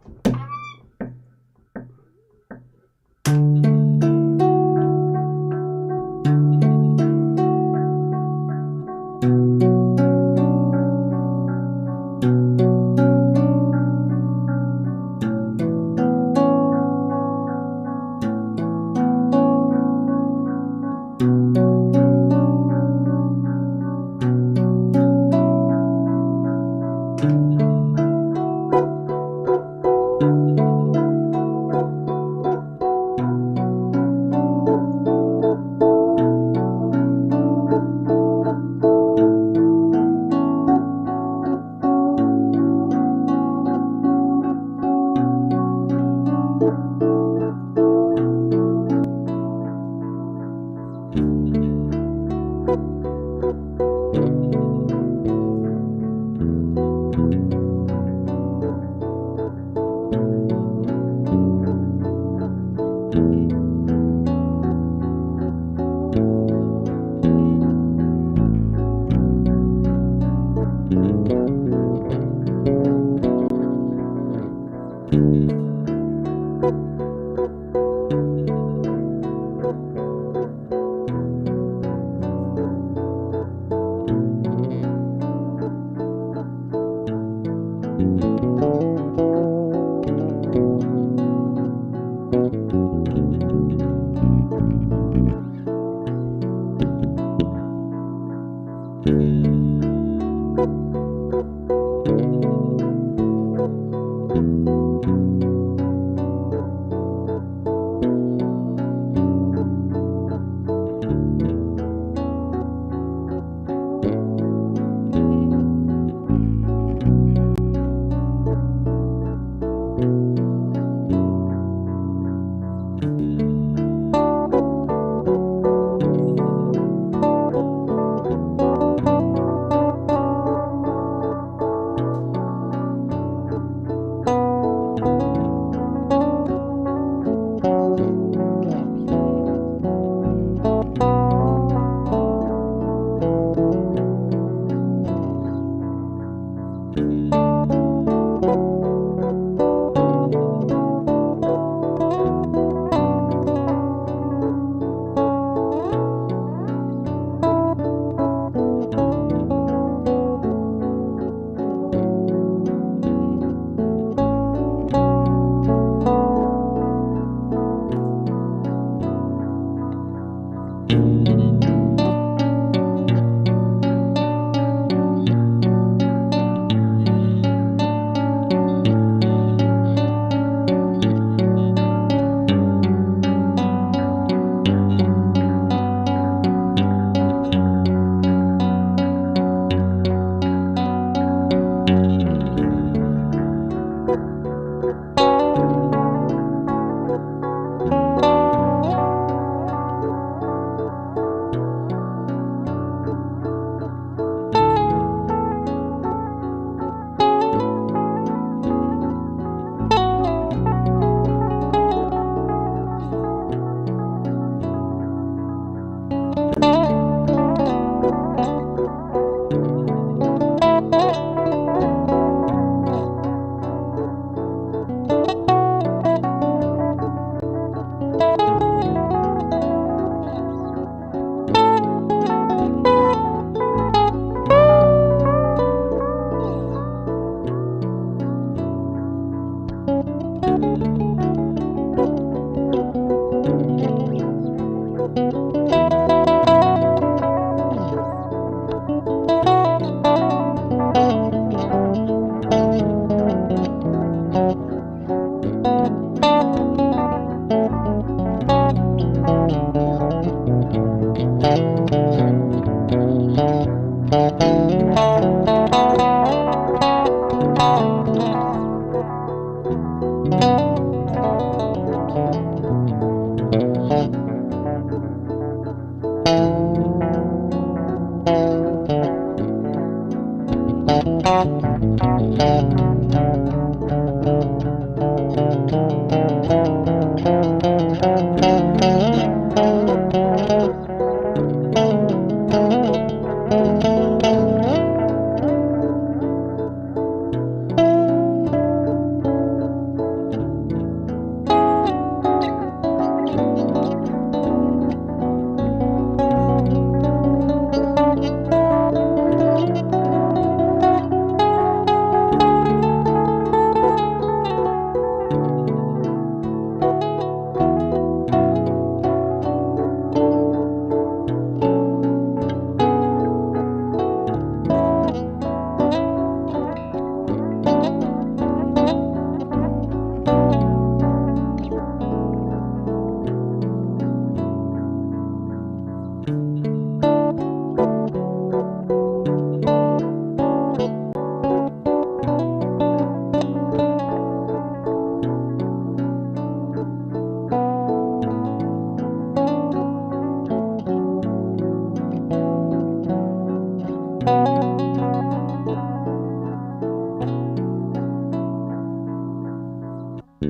Hey!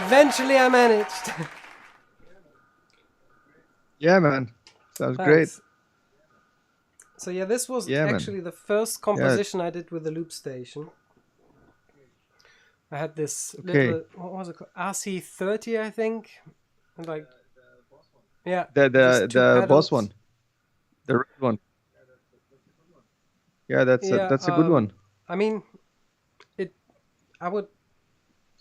Eventually I managed. Yeah, man. Sounds great. Thanks. So yeah, this was Yeah, man. actually the first composition I did with the loop station. I had this little, what was it called? RC30, I think. And like, yeah, just two The boss pedals. one, the red one. Yeah, that's Yeah, a good one. I mean, I would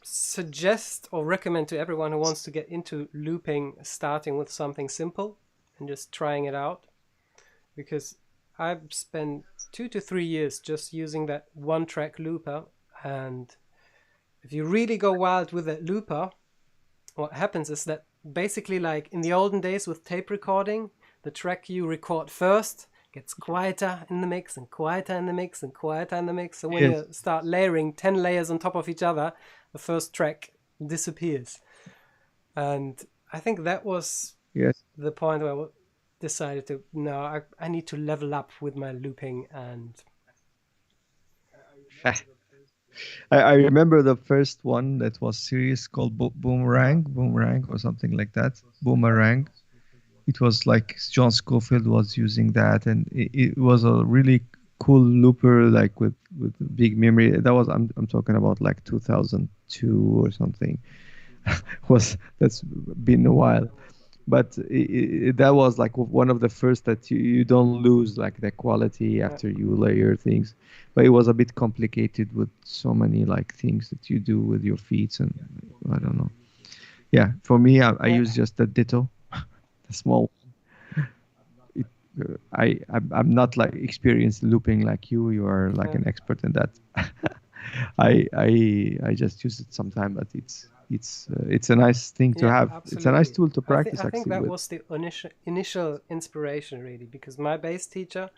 suggest or recommend to everyone who wants to get into looping, starting with something simple and just trying it out, because I've spent 2 to 3 years just using that one track looper, and if you really go wild with that looper, what happens is that basically, like in the olden days with tape recording, the track you record first gets quieter in the mix and quieter in the mix and quieter in the mix. So when you start layering 10 layers on top of each other, the first track disappears. And I think that was the point where I decided to, no, I need to level up with my looping. And I remember the first one that was serious called Boomerang or something like that. Boomerang. It was like John Scofield was using that, and it was a really cool looper, like with big memory. That was I'm talking about like 2002 or something. That's been a while, but that was like one of the first that you don't lose like the quality after you layer things. But it was a bit complicated with so many like things that you do with your feet, and I don't know. Yeah, for me, I use just the Ditto, the small. I'm not like experienced looping like you. You are like an expert in that. I just use it sometime, but it's a nice thing to have. Absolutely. It's a nice tool to practice. I think that with. was the initial inspiration, really, because my bass teacher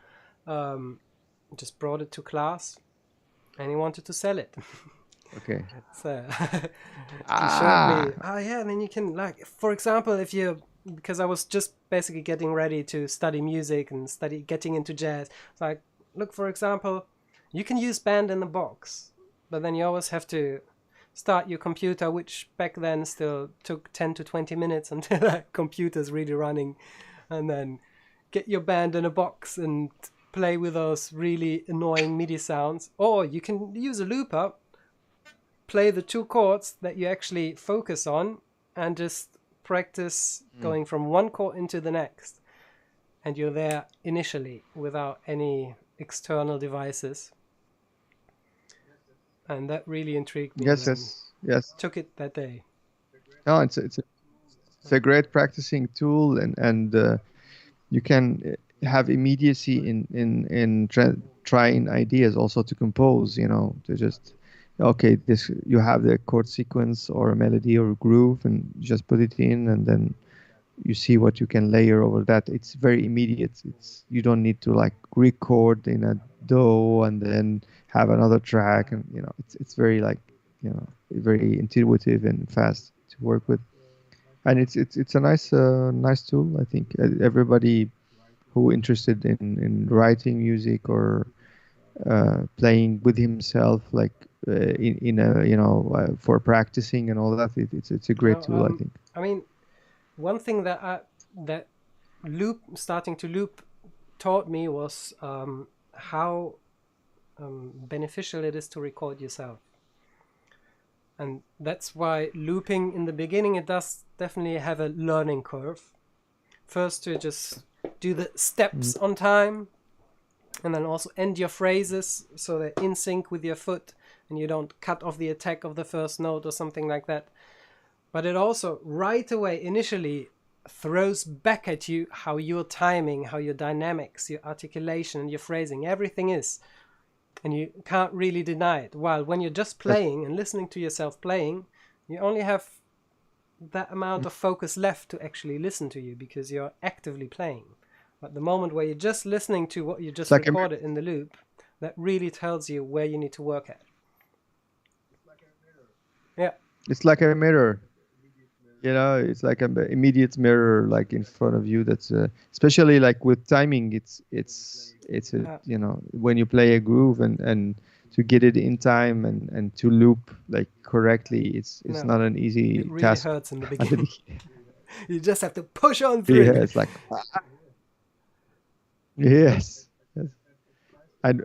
just brought it to class and he wanted to sell it. Okay. So he showed me, and then you can, like, for example, if you, because I was just basically getting ready to study music and getting into jazz. It's like, look, for example, you can use Band in the Box, but then you always have to start your computer, which back then still took 10 to 20 minutes until that computer's really running, and then get your Band in a box and play with those really annoying MIDI sounds. Or you can use a looper, play the 2 chords that you actually focus on, and just practice going from one chord into the next. And you're there initially without any external devices. And that really intrigued me. Yes. Took it that day. No, it's a great practicing tool, and you can have immediacy in trying ideas, also to compose. To just this, you have the chord sequence or a melody or a groove, and just put it in, and then you see what you can layer over that. It's very immediate. You don't need to like record in a DAW and then have another track, and it's very like very intuitive and fast to work with, and it's a nice tool. I think everybody who interested in writing music or playing with himself, like in a for practicing and all that, it's a great tool. I think. I mean, one thing that starting to loop taught me was how beneficial it is to record yourself. And that's why looping in the beginning, it does definitely have a learning curve. First to just do the steps on time, and then also end your phrases so they're in sync with your foot and you don't cut off the attack of the first note or something like that. But it also right away initially throws back at you how your timing, how your dynamics, your articulation, and your phrasing, everything is. And you can't really deny it. While when you're just playing and listening to yourself playing, you only have that amount of focus left to actually listen to you because you're actively playing. But the moment where you're just listening to what you just recorded in the loop, that really tells you where you need to work at. Yeah. It's like a mirror. You know, it's like an immediate mirror, like in front of you. That's especially like with timing. It's a, you know, when you play a groove and to get it in time and to loop like correctly, it's not an easy it really task. Hurts in the beginning. You just have to push on through. Yeah, it's like yes. And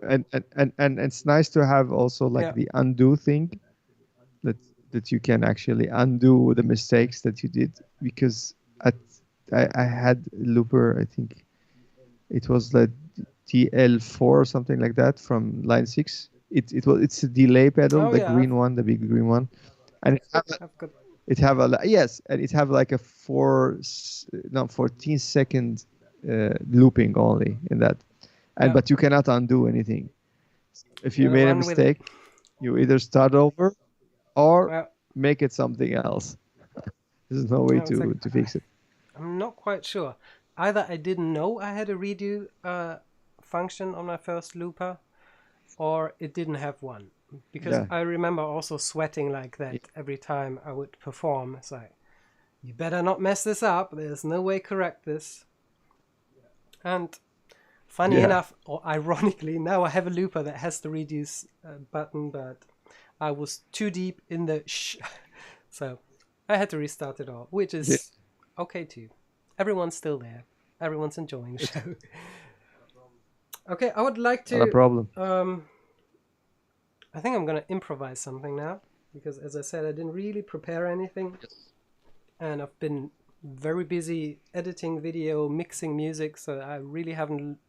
it's nice to have also like the undo thing that you can actually undo the mistakes that you did, because I had looper, I think it was the TL4 or something like that from line 6. It's a delay pedal, green one, the big green one, and it have like a 14 second looping only in that, and but you cannot undo anything. If you made a mistake, you either start over or make it something else. There's no way to fix it. I'm not quite sure. Either I didn't know I had a redo function on my first looper, or it didn't have one. Because I remember also sweating like that every time I would perform. It's like, you better not mess this up. There's no way correct this. And funny enough, or ironically, now I have a looper that has the reduce button, but I was too deep in the so I had to restart it all, which is okay too. Everyone's still there. Everyone's enjoying the show. Okay, I would like to... Not a problem. I think I'm going to improvise something now, because as I said, I didn't really prepare anything. And I've been very busy editing video, mixing music, so I really haven't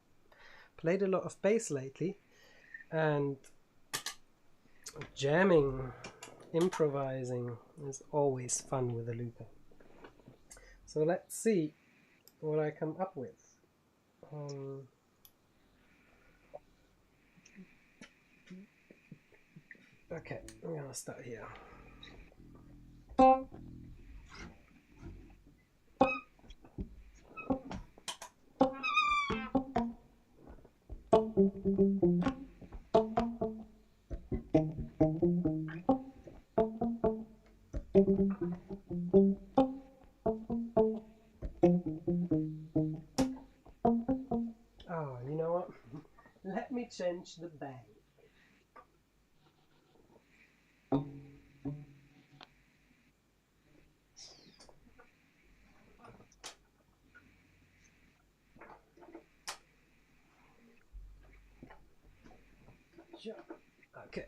played a lot of bass lately. And jamming, improvising is always fun with a looper. So let's see what I come up with. Okay, I'm gonna start here. Oh, you know what? Let me change the bang. Okay.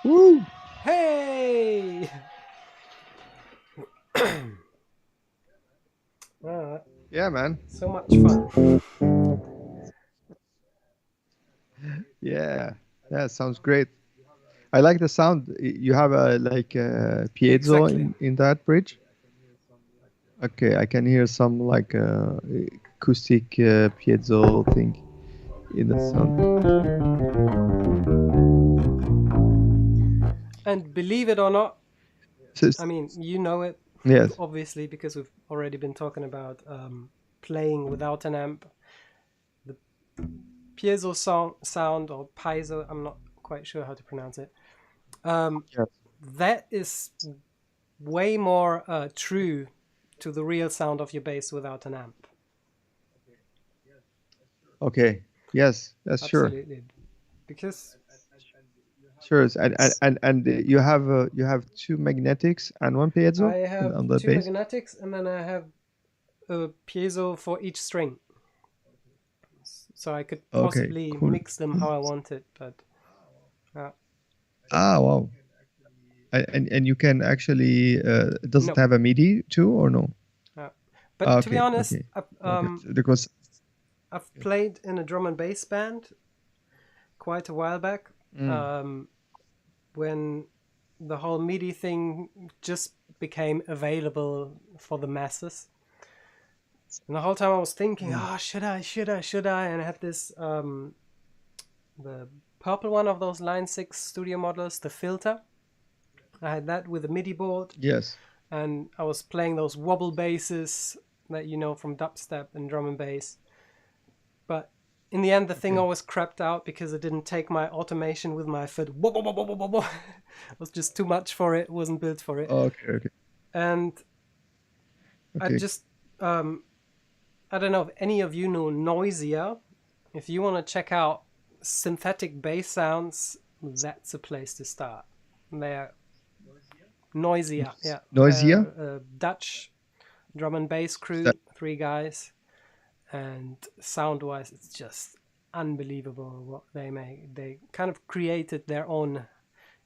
Woo! Hey! Yeah, man. So much fun. Yeah, yeah, sounds great. I like the sound. You have a like a piezo Exactly. in that bridge. Okay, I can hear some like acoustic piezo thing in the sound. And believe it or not, So, I mean, you know it, yes, obviously, because we've already been talking about playing without an amp. The piezo sound or piezo, I'm not quite sure how to pronounce it. yes, That is way more true to the real sound of your bass without an amp. Okay. Yes. Yes. Sure. Absolutely. Because Sure. And you have two magnetics and one piezo I have on the two bass. magnetics and then I have a piezo for each string. So I could Okay. possibly Cool. mix them how I wanted, but uh, Ah. Wow. And you can actually does it no. have a MIDI too or no? But to be Okay. honest, Okay. Okay. Because I've played in a drum and bass band quite a while back, mm, um, when the whole MIDI thing just became available for the masses. And the whole time I was thinking, mm, oh, should I? And I had this, the purple one of those Line 6 studio models, the filter. I had that with a MIDI board, yes. and I was playing those wobble basses that you know from dubstep and drum and bass. But in the end, the thing Okay. always crapped out because I didn't take my automation with my foot. It was just too much for it. It wasn't built for it. Okay. Okay. And I Okay. just, I don't know if any of you know Noisia. If you want to check out synthetic bass sounds, that's a place to start. They're Noisia, yeah. Noisier. They're a Dutch drum and bass Is that crew, three guys. And sound wise, it's just unbelievable what they make. They kind of created their own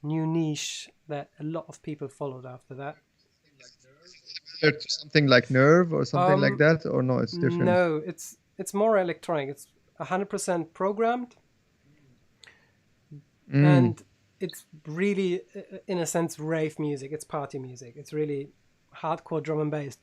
new niche that a lot of people followed after that. similar to something like Nerve or something like Um, that, or no? It's different. no, it's more electronic. It's 100% programmed, Mm. and it's really, in a sense, rave music. It's party music. It's really hardcore drum and bass,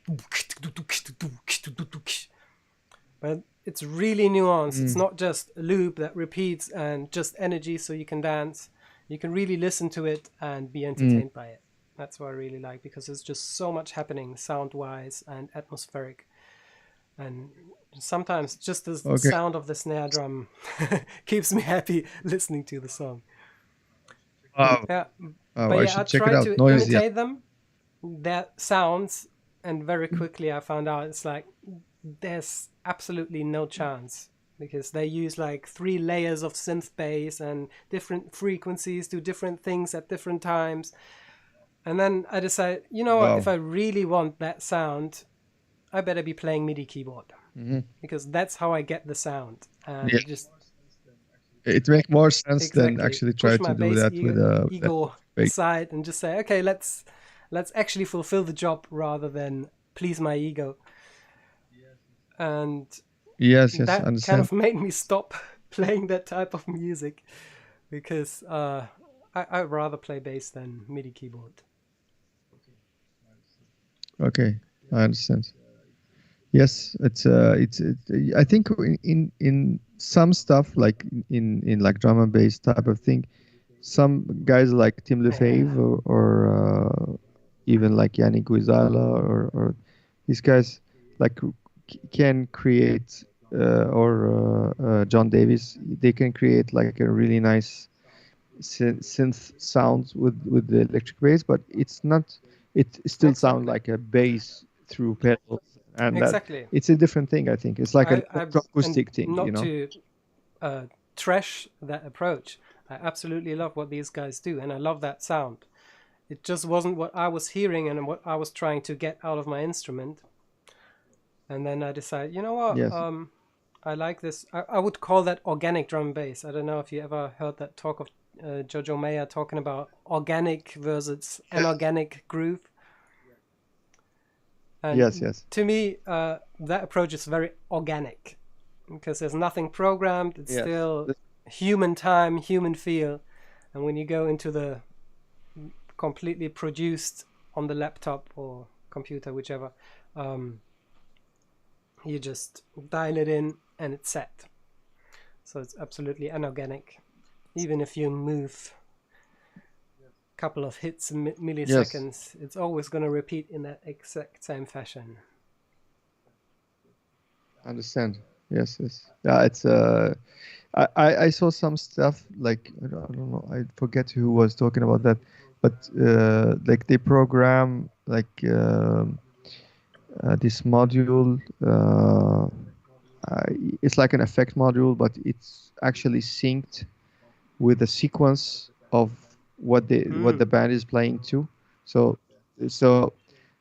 but it's really nuanced. It's Mm. not just a loop that repeats and just energy so you can dance. You can really listen to it and be Mm. entertained by it. That's what I really like, because there's just so much happening sound wise and atmospheric. And sometimes just the Okay. sound of the snare drum keeps me happy listening to the song. Wow. Yeah, Oh, but I yeah, I should check it try out. to Noisier. imitate them, their sounds, and very quickly I found out it's like there's absolutely no chance, because they use like 3 layers of synth bass and different frequencies do different things at different times. And then I decided, you know what, if Wow. I really want that sound, I better be playing MIDI keyboard, Hmm. because that's how I get the sound. Yeah. And just It makes more sense than exactly actually try push my to do bass that with a ego fake. aside and just say, okay, let's actually fulfill the job rather than please my ego. And Yes. Yes. that kind Understand. of made me stop playing that type of music, because I rather play bass than MIDI keyboard. Okay. I understand. Yes, I think in some stuff like in like drum and bass type of thing, some guys like Tim Yeah, Lefebvre or even like Yannick Guizala or these guys like can create or John Davis, they can create like a really nice synth sounds with the electric bass, but it's not. It still sounds exactly, like a bass through pedals, and that exactly. it's a different thing. I think it's like an I and acoustic thing, you not know. to trash that approach. I absolutely love what these guys do, and I love that sound. It just wasn't what I was hearing and what I was trying to get out of my instrument. And then I decided, you know what? Yes. I like this. I would call that organic drum bass. I don't know if you ever heard that talk of Jojo Mayer talking about organic versus anorganic groove. Yes. And Yes. to me, that approach is very organic, because there's nothing programmed. It's Yes. still human time, human feel. And when you go into the completely produced on the laptop or computer, whichever, um, you just dial it in and it's set. So it's absolutely anorganic. Even if you move a couple of hits in Yes. milliseconds, it's always going to repeat in that exact same fashion. Understand. Yes. Yes. Yeah. It's I saw some stuff like I don't know. I forget who was talking about that, but like they program like this module. it's like an effect module, but it's actually synced with the sequence of what the band is playing to. So so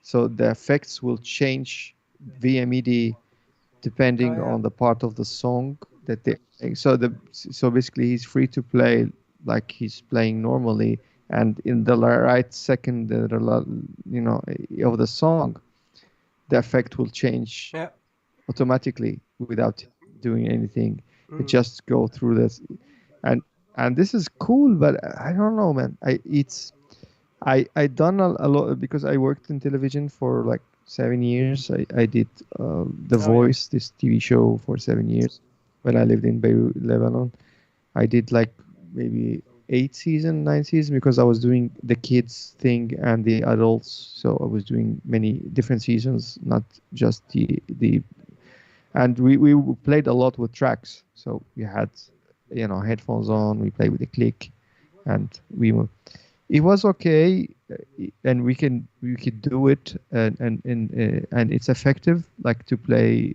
so the effects will change via MIDI Oh depending yeah. on the part of the song that they so basically he's free to play like he's playing normally, and in the right second of the song the effect will change Yeah. automatically without doing anything. It Mm. just go through this, and and this is cool. But I don't know, man. I done a lot because I worked in television for like 7 years. I did The Oh yeah. Voice, this TV show, for 7 years when I lived in Beirut, Lebanon. I did like maybe 8 seasons, 9 seasons, because I was doing the kids thing and the adults. So I was doing many different seasons, not just the and we played a lot with tracks. So we had headphones on. We played with the click, and it was okay, and we could do it, and it's effective, like to play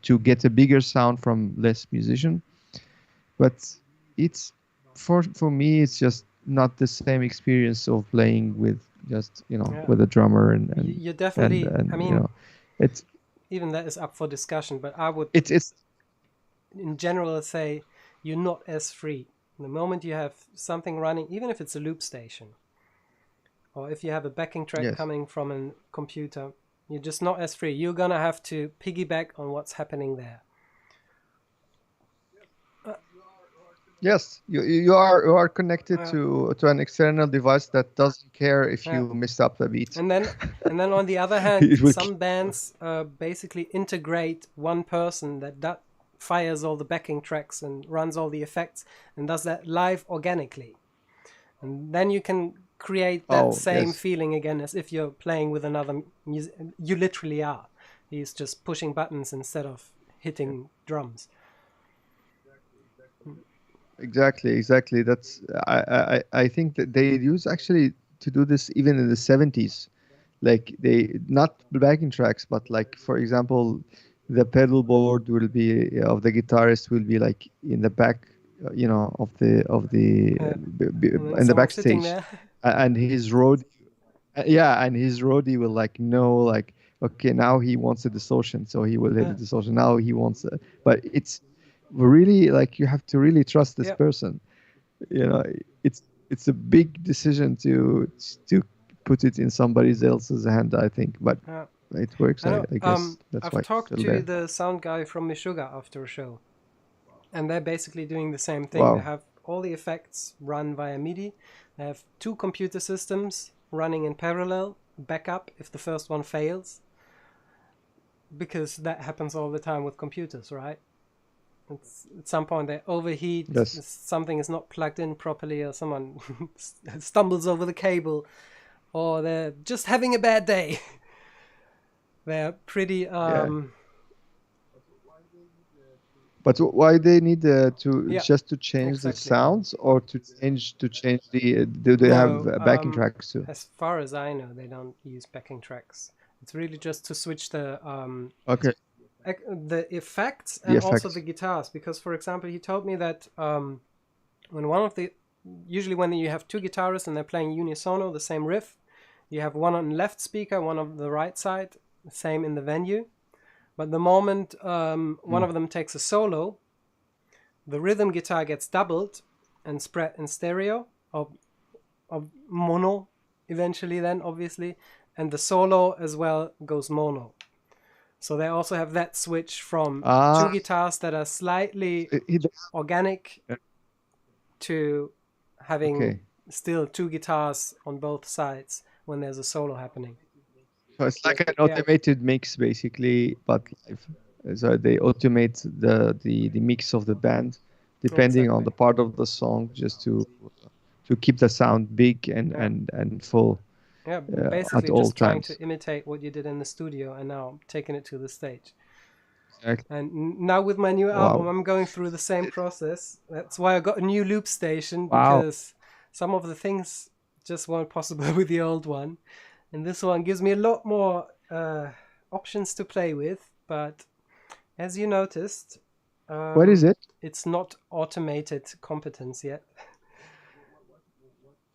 to get a bigger sound from less musician. But it's for me, it's just not the same experience of playing with just Yeah. with a drummer You definitely. I and mean, it's even that is up for discussion. But I would, it's in general, say you're not as free. The moment you have something running, even if it's a loop station, or if you have a backing track yes. coming from a computer, you're just not as free. You're gonna have to piggyback on what's happening there. Yes, you are connected Uh, to an external device that doesn't care if yeah. you messed up a beat. And then, on the other hand, It will some bands basically integrate one person that fires all the backing tracks and runs all the effects and does that live organically. And then you can create that oh same yes, feeling again as if you're playing with another music. You literally are. He's just pushing buttons instead of hitting drums. exactly. That's I think that they use actually to do this even in the 70s. Like they not backing tracks, but like for example, the pedal board will be of the guitarist will be like in the back, of the And then in the someone sitting backstage, there. and his road. Yeah, and his roadie will like know like okay, now he wants a distortion, so he will hit Yeah. the distortion. Now he wants but it's really like you have to really trust this Yep. person. You know, it's a big decision to put it in somebody else's hand, I think, but Yeah. it works. I know. I guess that's I've why it's talked still to there. the sound guy from Meshuggah after a show, and they're basically doing the same thing. They Wow. have all the effects run via MIDI. They have two computer systems running in parallel, backup if the first one fails, because that happens all the time with computers, right? At some point they overheat, Yes. something is not plugged in properly, or someone stumbles over the cable, or they're just having a bad day. They're pretty Yeah. But why they need to yeah, just to change the exactly. sounds, or to change the do they have No, backing tracks too? as far as I know, they don't use backing tracks. It's really just to switch Okay. the effects The and also the effects. guitars. Because, for example, he told me that when one of the usually when you have two guitarists and they're playing unisono, the same riff, you have one on the left speaker, one on the right side, same in the venue. But the moment one of them takes a solo, the rhythm guitar gets doubled and spread in stereo or mono eventually then obviously, and the solo as well goes mono. So they also have that switch from two Ah, guitars that are slightly organic to having okay. still two guitars on both sides when there's a solo happening. So it's like an Yeah, automated mix, basically, but live. So they automate the mix of the band, depending on exactly. the part of the song, just to keep the sound big Yeah, and full yeah, at basically all just trying to times. imitate what you did in the studio and now taking it to the stage. Exactly. And now with my new album, Wow. I'm going through the same process. That's why I got a new loop station, Wow. because some of the things just weren't possible with the old one. And this one gives me a lot more options to play with, but as you noticed, What is it? it's not automated competence yet.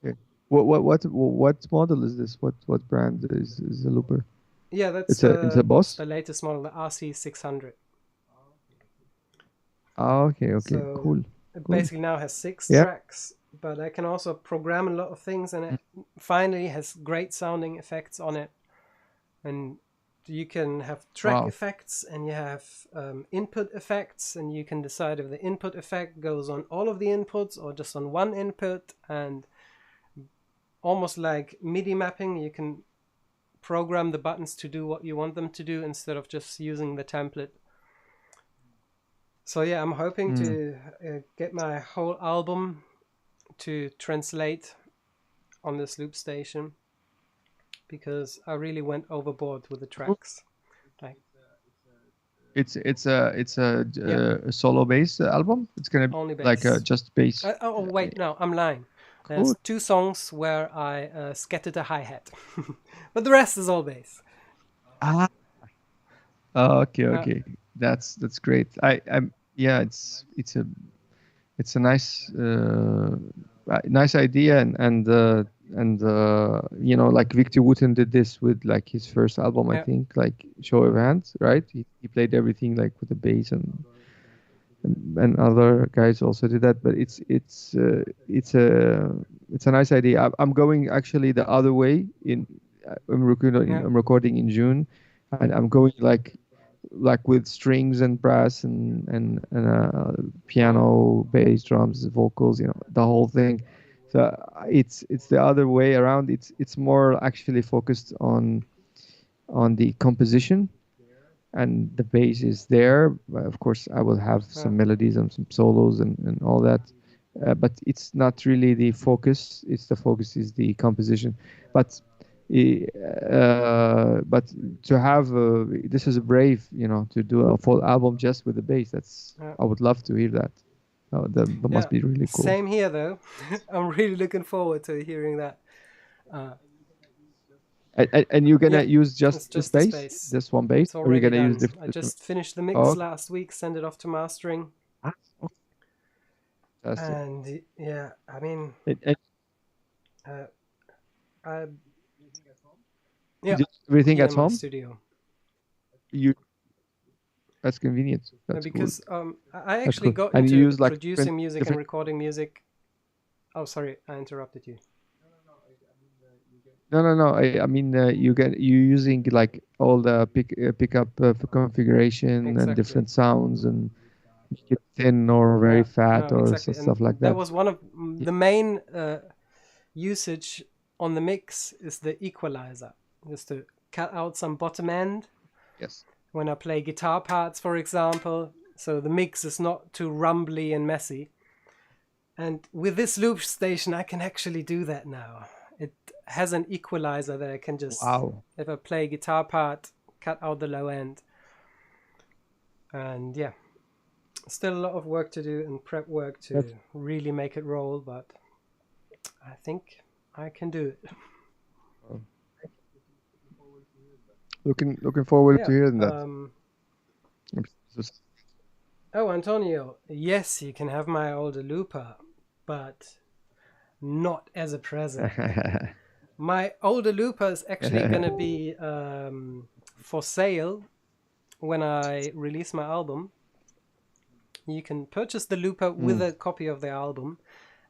Okay. What model is this? What brand is the looper? Yeah, that's It's a the Boss. latest model, the RC600. Ah, okay, So cool, it cool. basically now has six Yeah. tracks, but I can also program a lot of things, and it finally has great sounding effects on it. And you can have track Wow. effects, and you have input effects, and you can decide if the input effect goes on all of the inputs or just on one input. And almost like MIDI mapping, you can program the buttons to do what you want them to do instead of just using the template. So yeah, I'm hoping Mm. to get my whole album to translate on this loop station, because I really went overboard with the Cool. tracks. Like, It's yeah, a solo bass album. It's gonna be only like a bass. just bass. Oh wait, no, I'm lying. There's Cool. two songs where I scattered a hi-hat, but the rest is all bass. Ah. Oh, okay, Uh, okay. That's great. I'm yeah. It's a nice idea, and like Victor Wooten did this with like his first album, I yeah, think, like Show of Hands, right? He played everything like with the bass, and other guys also did that. But it's a nice idea. I'm going actually the other way. yeah, I'm recording in June, and I'm going like with strings and brass and mm, piano, bass, drums, vocals, the whole thing. So it's the other way around. It's more actually focused on the composition, and the bass is there. Of course, I will have yeah, some melodies and some solos and all that, but it's not really the focus. It's the focus is the composition. But but to have this is brave, to do a full album just with the bass. yeah. I would love to hear that. That Yeah, must be really cool. same here though. I'm really looking forward to hearing that. Uh, And you're yeah, gonna use just it's this just the bass, space. this one bass, It's or you're already gonna use done. different? I just finished the mix Oh, last week, sent it off to mastering, ah, fantastic. and yeah, I mean, And uh, I you yeah, do everything here at in my home. studio. You That's convenient. That's cool. Because I That's actually cool. got And you into use like producing music and different. recording music. Oh, sorry, I interrupted you. No, no, no. I mean, you using like all the pickup for configuration and Exactly. different sounds and make it thin or very Yeah, fat no, or exactly. And stuff like that that. was one of Yeah. the main usage on the mix is the equalizer, just to cut out some bottom end Yes. when I play guitar parts, for example. So the mix is not too rumbly and messy. And with this loop station, I can actually do that now. It has an equalizer that I can just, Wow. if I play a guitar part, cut out the low end. And yeah, still a lot of work to do and prep work That's to really make it roll, but I think I can do it. uh, looking forward Yeah. to hearing that. Oh, Antonio, yes, you can have my older looper, but not as a present. My older looper is actually going to be for sale when I release my album. You can purchase the looper with Mm. a copy of the album.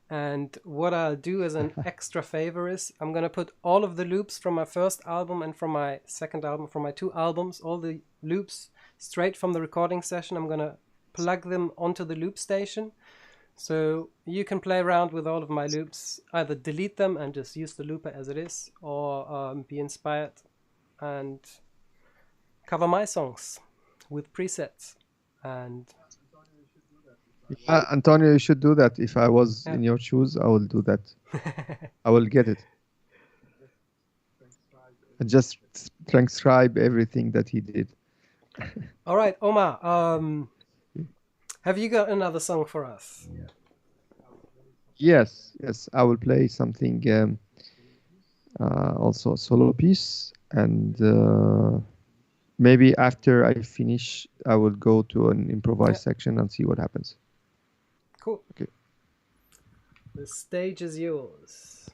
And what I'll do as an extra favor is I'm going to put all of the loops from my first album and from my second album, from my two albums, all the loops straight from the recording session. I'm going to plug them onto the loop station. So you can play around with all of my loops, either delete them and just use the looper as it is, or be inspired and cover my songs with presets. And Antonio, you should do that. If I was yeah. in your shoes, I will do that. I will get it and just transcribe everything that he did. All right, Omar, have you got another song for us? Yes, yes, I will play something, also a solo piece, and maybe after I finish, I will go to an Yeah, improvised section and see what happens. cool. Okay. The stage is yours.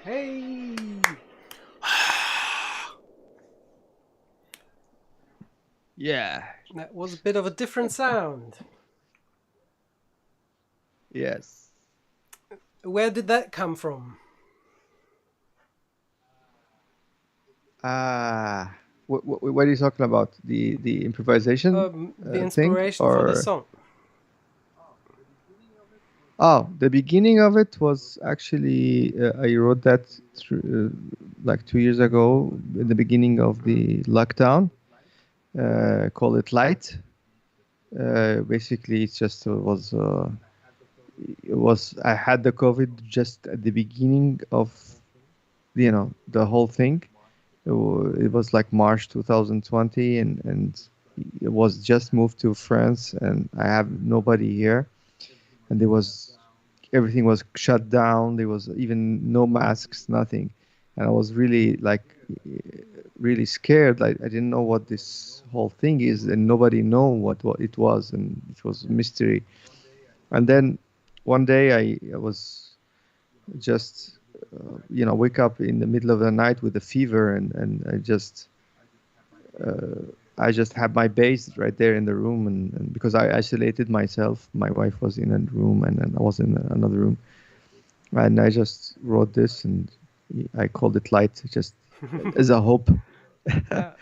Hey! Yeah. That was a bit of a different sound. Yes. Where did that come from? Ah, what are you talking about? The improvisation The thing, inspiration for the or song. oh, the beginning of it was actually I wrote that like 2 years ago, in the beginning of the lockdown. Call it light. Basically, it's just it was I had the COVID just at the beginning of the whole thing. It was like March 2020, and it was just moved to France, and I have nobody here, and there was everything was shut down. There was even no masks, nothing, and I was really like really scared. Like I didn't know what this whole thing is, and nobody know what it was, and it was a mystery. And then one day I was just wake up in the middle of the night with a fever, and I just had my bass right there in the room, and because I isolated myself, my wife was in a room, and I was in another room, and I just wrote this, and I called it light, just as a hope. Yeah.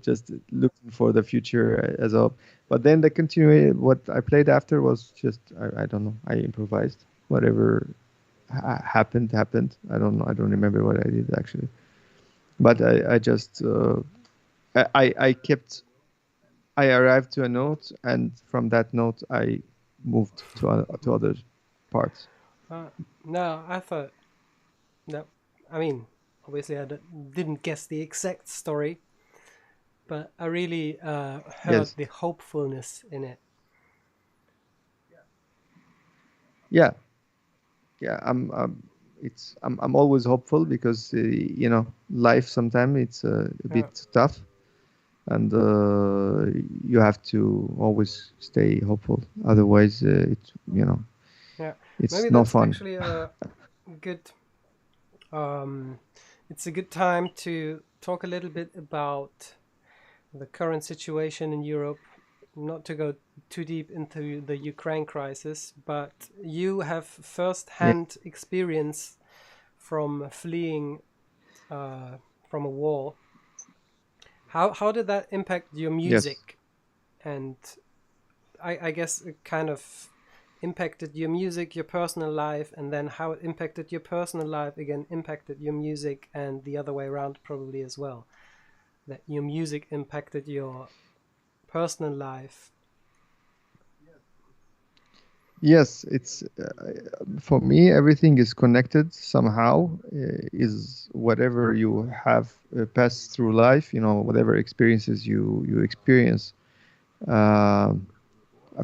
Just looking for the future as a hope. But then the continue, what I played after was just I don't know, I improvised. Whatever happened. I don't know, I don't remember what I did actually, but I just I kept I arrived to a note, and from that note, I moved to other parts. Uh, no, I thought no. I mean, obviously, didn't guess the exact story, but I really heard Yes, the hopefulness in it. yeah, yeah. I'm always hopeful because life sometimes it's a Yeah, bit tough, and you have to always stay hopeful. Otherwise, yeah. it's Maybe no that's fun. actually a good. Um, it's a good time to talk a little bit about the current situation in Europe. Not to go too deep into the Ukraine crisis, but you have Yeah. first-hand experience from fleeing from a war. How did that impact your Yes. music? And I guess it kind of impacted your music, your personal life, and then how it impacted your personal life again impacted your music, and the other way around probably as well. That your music impacted your personal life. Yes, it's for me. Everything is connected somehow. Is whatever you have passed through life, whatever experiences you experience um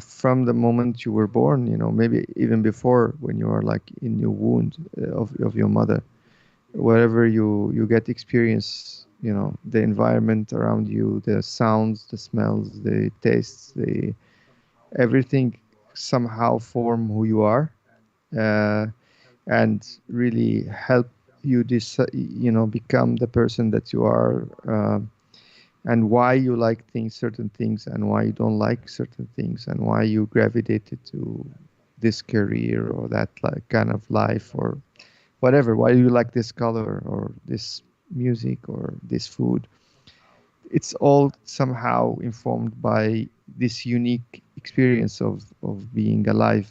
from the moment you were born. Maybe even before when you are like in your wound of your mother. wherever you get experience, the environment around you, the sounds, the smells, the tastes, the everything somehow form who you are, uh, and really help you become the person that you are, and why you like certain things, and why you don't like certain things, and why you gravitated to this career or that like kind of life, or whatever, why you like this color or this music or this food. It's all somehow informed by this unique experience of being alive,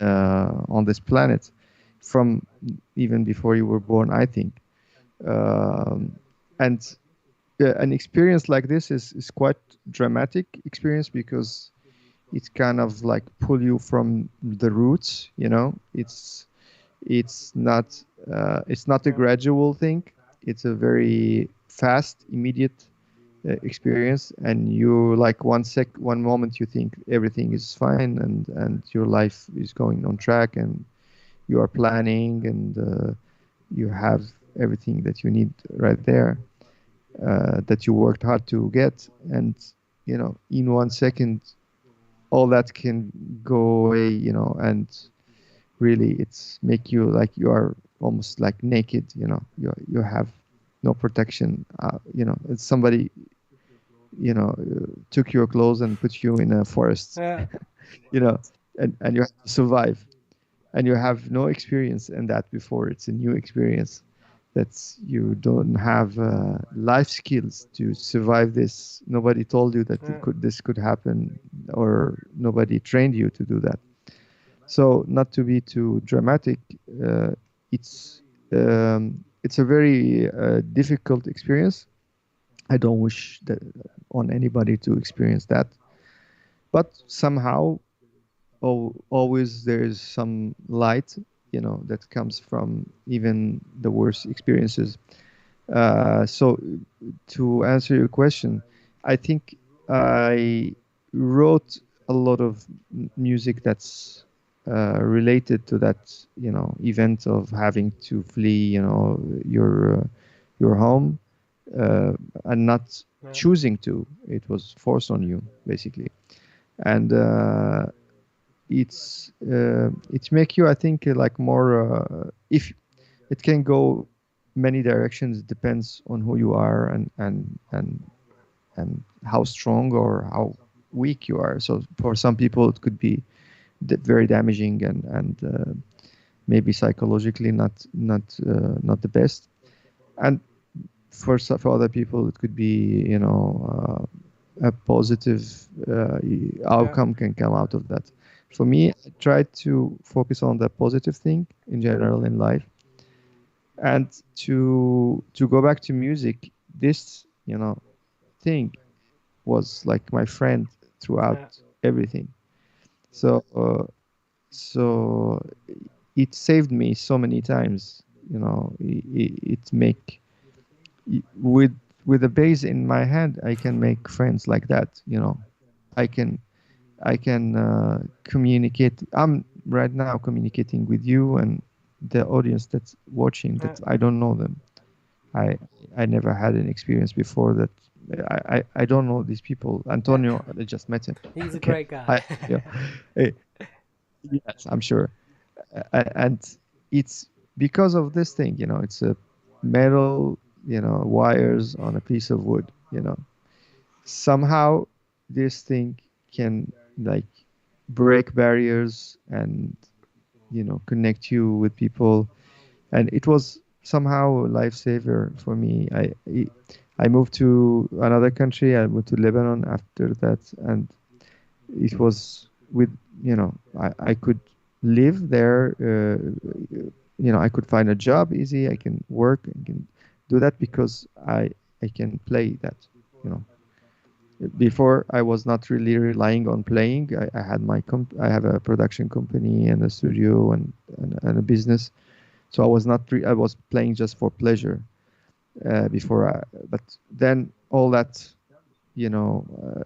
Yeah. on this planet, from even before you were born, I think. And an experience like this is quite dramatic experience, because it kind of like pull you from the roots. It's not a Yeah. gradual thing. It's a very fast, immediate experience, and you like one moment you think everything is fine, and your life is going on track, and you are planning, and you have everything that you need right there, that you worked hard to get. And in 1 second all that can go away, and really it's make you like you are almost like naked. You have no protection. It's somebody took your clothes and put you in a forest. Yeah. you know and you have to survive, and you have no experience in that before. It's a new experience, that you don't have life skills to survive this. Nobody told you that Yeah. this could happen, or nobody trained you to do that. So, not to be too dramatic, uh, it's a very difficult experience. I don't wish that on anybody to experience that, but somehow, always there is some light, that comes from even the worst experiences. So, to answer your question, I think I wrote a lot of music that's related to that, event of having to flee, your home, uh, and not Yeah. choosing to. It was forced on you, basically, and it's make you, I think, like more. If it can go many directions, it depends on who you are, and how strong or how weak you are. So for some people it could be very damaging, and maybe psychologically not the best. And for other people it could be, a positive Yeah. outcome can come out of that. For me, I try to focus on the positive thing in general in life, and to go back to music. This, thing was like my friend throughout Yeah. everything. So it saved me so many times. It make with a bass in my hand, I can make friends like that. I can I can communicate. I'm right now communicating with you and the audience that's watching, Yeah. that I don't know them. I I never had an experience before that. I don't know these people. Yeah. Antonio, I just met him. He's a Okay. great guy. Hi, Antonio. Eh, yes, I'm sure. And it's because of this thing. It's a metal, wires on a piece of wood. Somehow this thing can like break barriers, and connect you with people. And it was somehow a lifesaver for me. I moved to another country. I moved to Lebanon after that, and it was with, I could live there. I could find a job easy. I can work. I can do that because I can play that. You know, Before I was not really relying on playing. I had I have a production company and a studio, and a business. So I was playing just for pleasure, but then all that,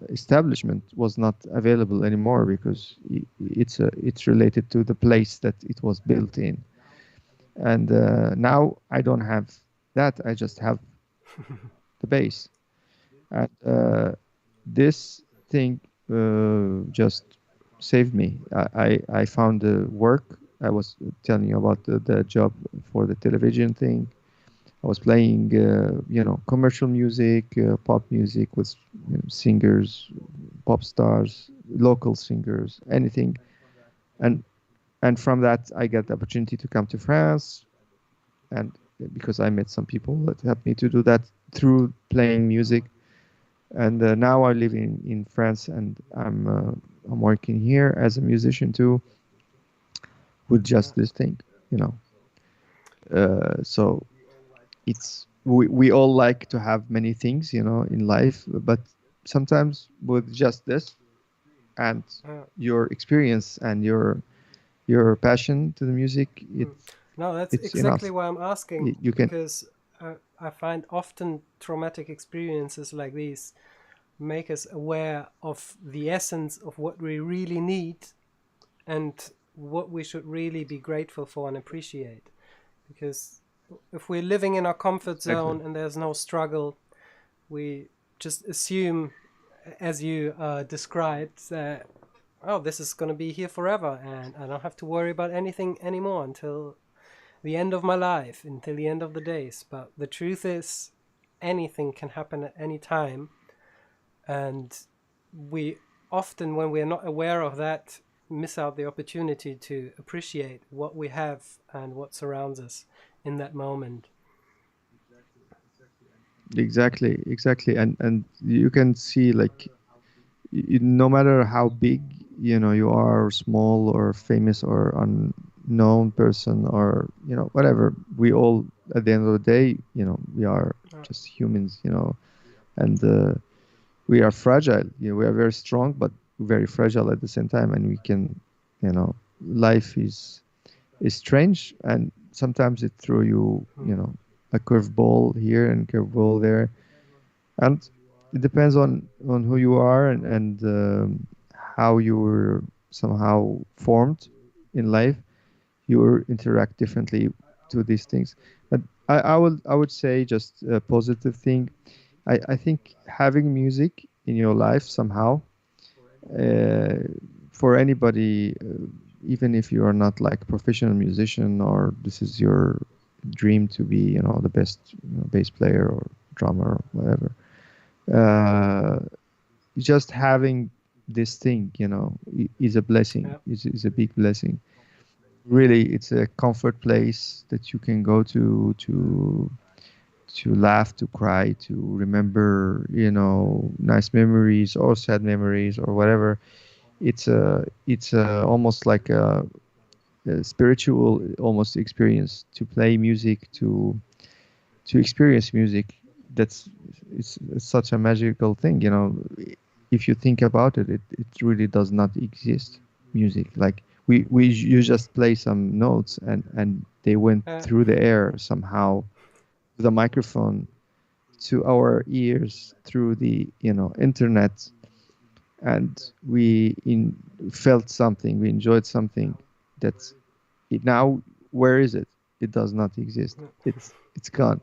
establishment was not available anymore, because it's related to the place that it was built in. And now I don't have that. I just have the bass. And this thing just saved me. I found the work. I was telling you about the job for the television thing. I was playing, commercial music, pop music with singers, pop stars, local singers, anything. And from that, I got the opportunity to come to France, and because I met some people that helped me to do that through playing music. And now I live in France, and I'm working here as a musician too, with Yeah. just this thing, you know. So we all like to have many things, in life, but sometimes with just this and Yeah. your experience and your passion to the music, Mm. No, that's it's exactly enough. why I'm asking, You can because I find often traumatic experiences like these make us aware of the essence of what we really need and what we should really be grateful for and appreciate. Because if we're living in our comfort exactly zone and there's no struggle, we just assume, as you described, that, oh, this is going to be here forever and I don't have to worry about anything anymore until the end of my life, until the end of the days. But the truth is, anything can happen at any time. And we often, when we're not aware of that, miss out the opportunity to appreciate what we have and what surrounds us in that moment. exactly, and you can see, like, no matter how big, you are, or small or famous or unknown person, or whatever, we all, at the end of the day, we are Uh, just humans, and we are fragile. We are very strong but very fragile at the same time, and we can, life is strange, and sometimes it throw you, hmm, a curveball here and curveball there, and it depends on who you are, and how you were somehow formed in life. You will interact differently to these things. But I would say just a positive thing. I think having music in your life somehow, uh, for anybody, even if you are not like professional musician, or this is your dream to be, the best, bass player or drummer or whatever, uh, just having this thing, is a blessing. yeah, Is a big blessing. Really, it's a comfort place that you can go to laugh, to cry, to remember, nice memories or sad memories or whatever. It's almost like a spiritual almost experience to play music, to experience music. It's such a magical thing, if you think about it, it really does not exist. Music, like, you just play some notes, and they went uh, through the air somehow, with a microphone, to our ears through the, internet, and felt something, we enjoyed something. That's it. Now, where is it? It does not exist. It's gone.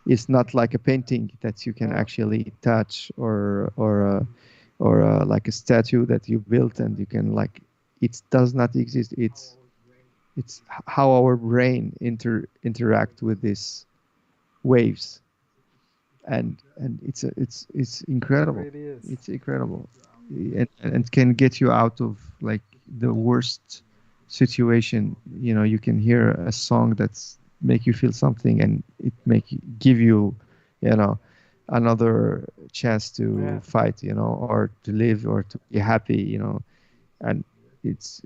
It's not like a painting that you can uh, actually touch, or like a statue that you built and you can, like, it does not exist. It's how our brain interact with these waves, and it's it incredible. really is. It's incredible, and can get you out of, like, the worst situation. You can hear a song that's make you feel something, and it give you, you know another chance to Yeah. fight, or to live, or to be happy, and it's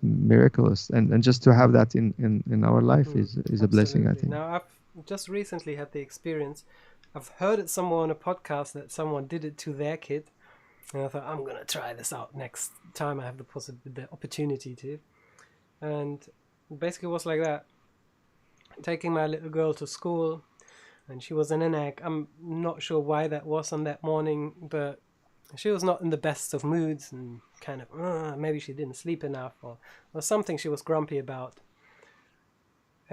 miraculous, and just to have that in our life Mm, is a blessing, I absolutely. think. Now, I've just recently had the experience. I've heard it somewhere on a podcast that someone did it to their kid, and I thought I'm gonna try this out next time I have the opportunity to. And basically, it was like that. Taking my little girl to school, and she was in an egg. I'm not sure why that was on that morning, but she was not in the best of moods, and kind of maybe she didn't sleep enough, or something she was grumpy about.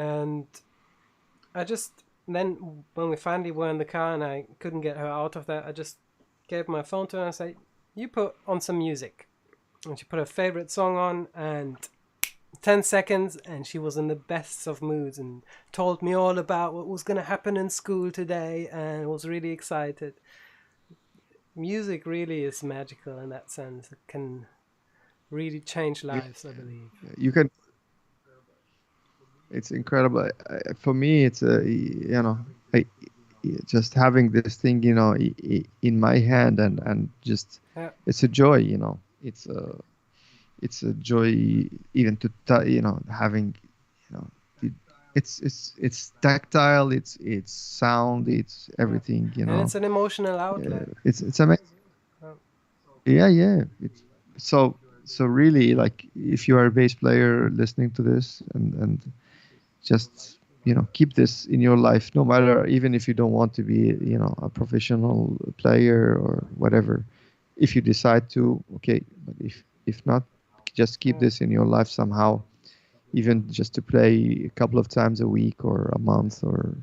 And I just then when we finally were in the car and I couldn't get her out of that, I just gave my phone to her and I said, "You put on some music." And she put her favorite song on, and 10 seconds, and she was in the best of moods and told me all about what was going to happen in school today and was really excited. Music really is magical in that sense. It can really change lives, I believe. You can. It's incredible. For me, it's I, just having this thing, in my hand, and just Yeah, it's a joy. It's a joy even to having, you know, it, it's tactile. It's sound. It's yeah. everything. And it's an emotional outlet. It's amazing. Oh, Yeah. So really, like, if you are a bass player listening to this, and just keep this in your life, no matter, even if you don't want to be a professional player or whatever. If you decide to, okay, but if not, just keep yeah. this in your life somehow, even just to play a couple of times a week or a month, or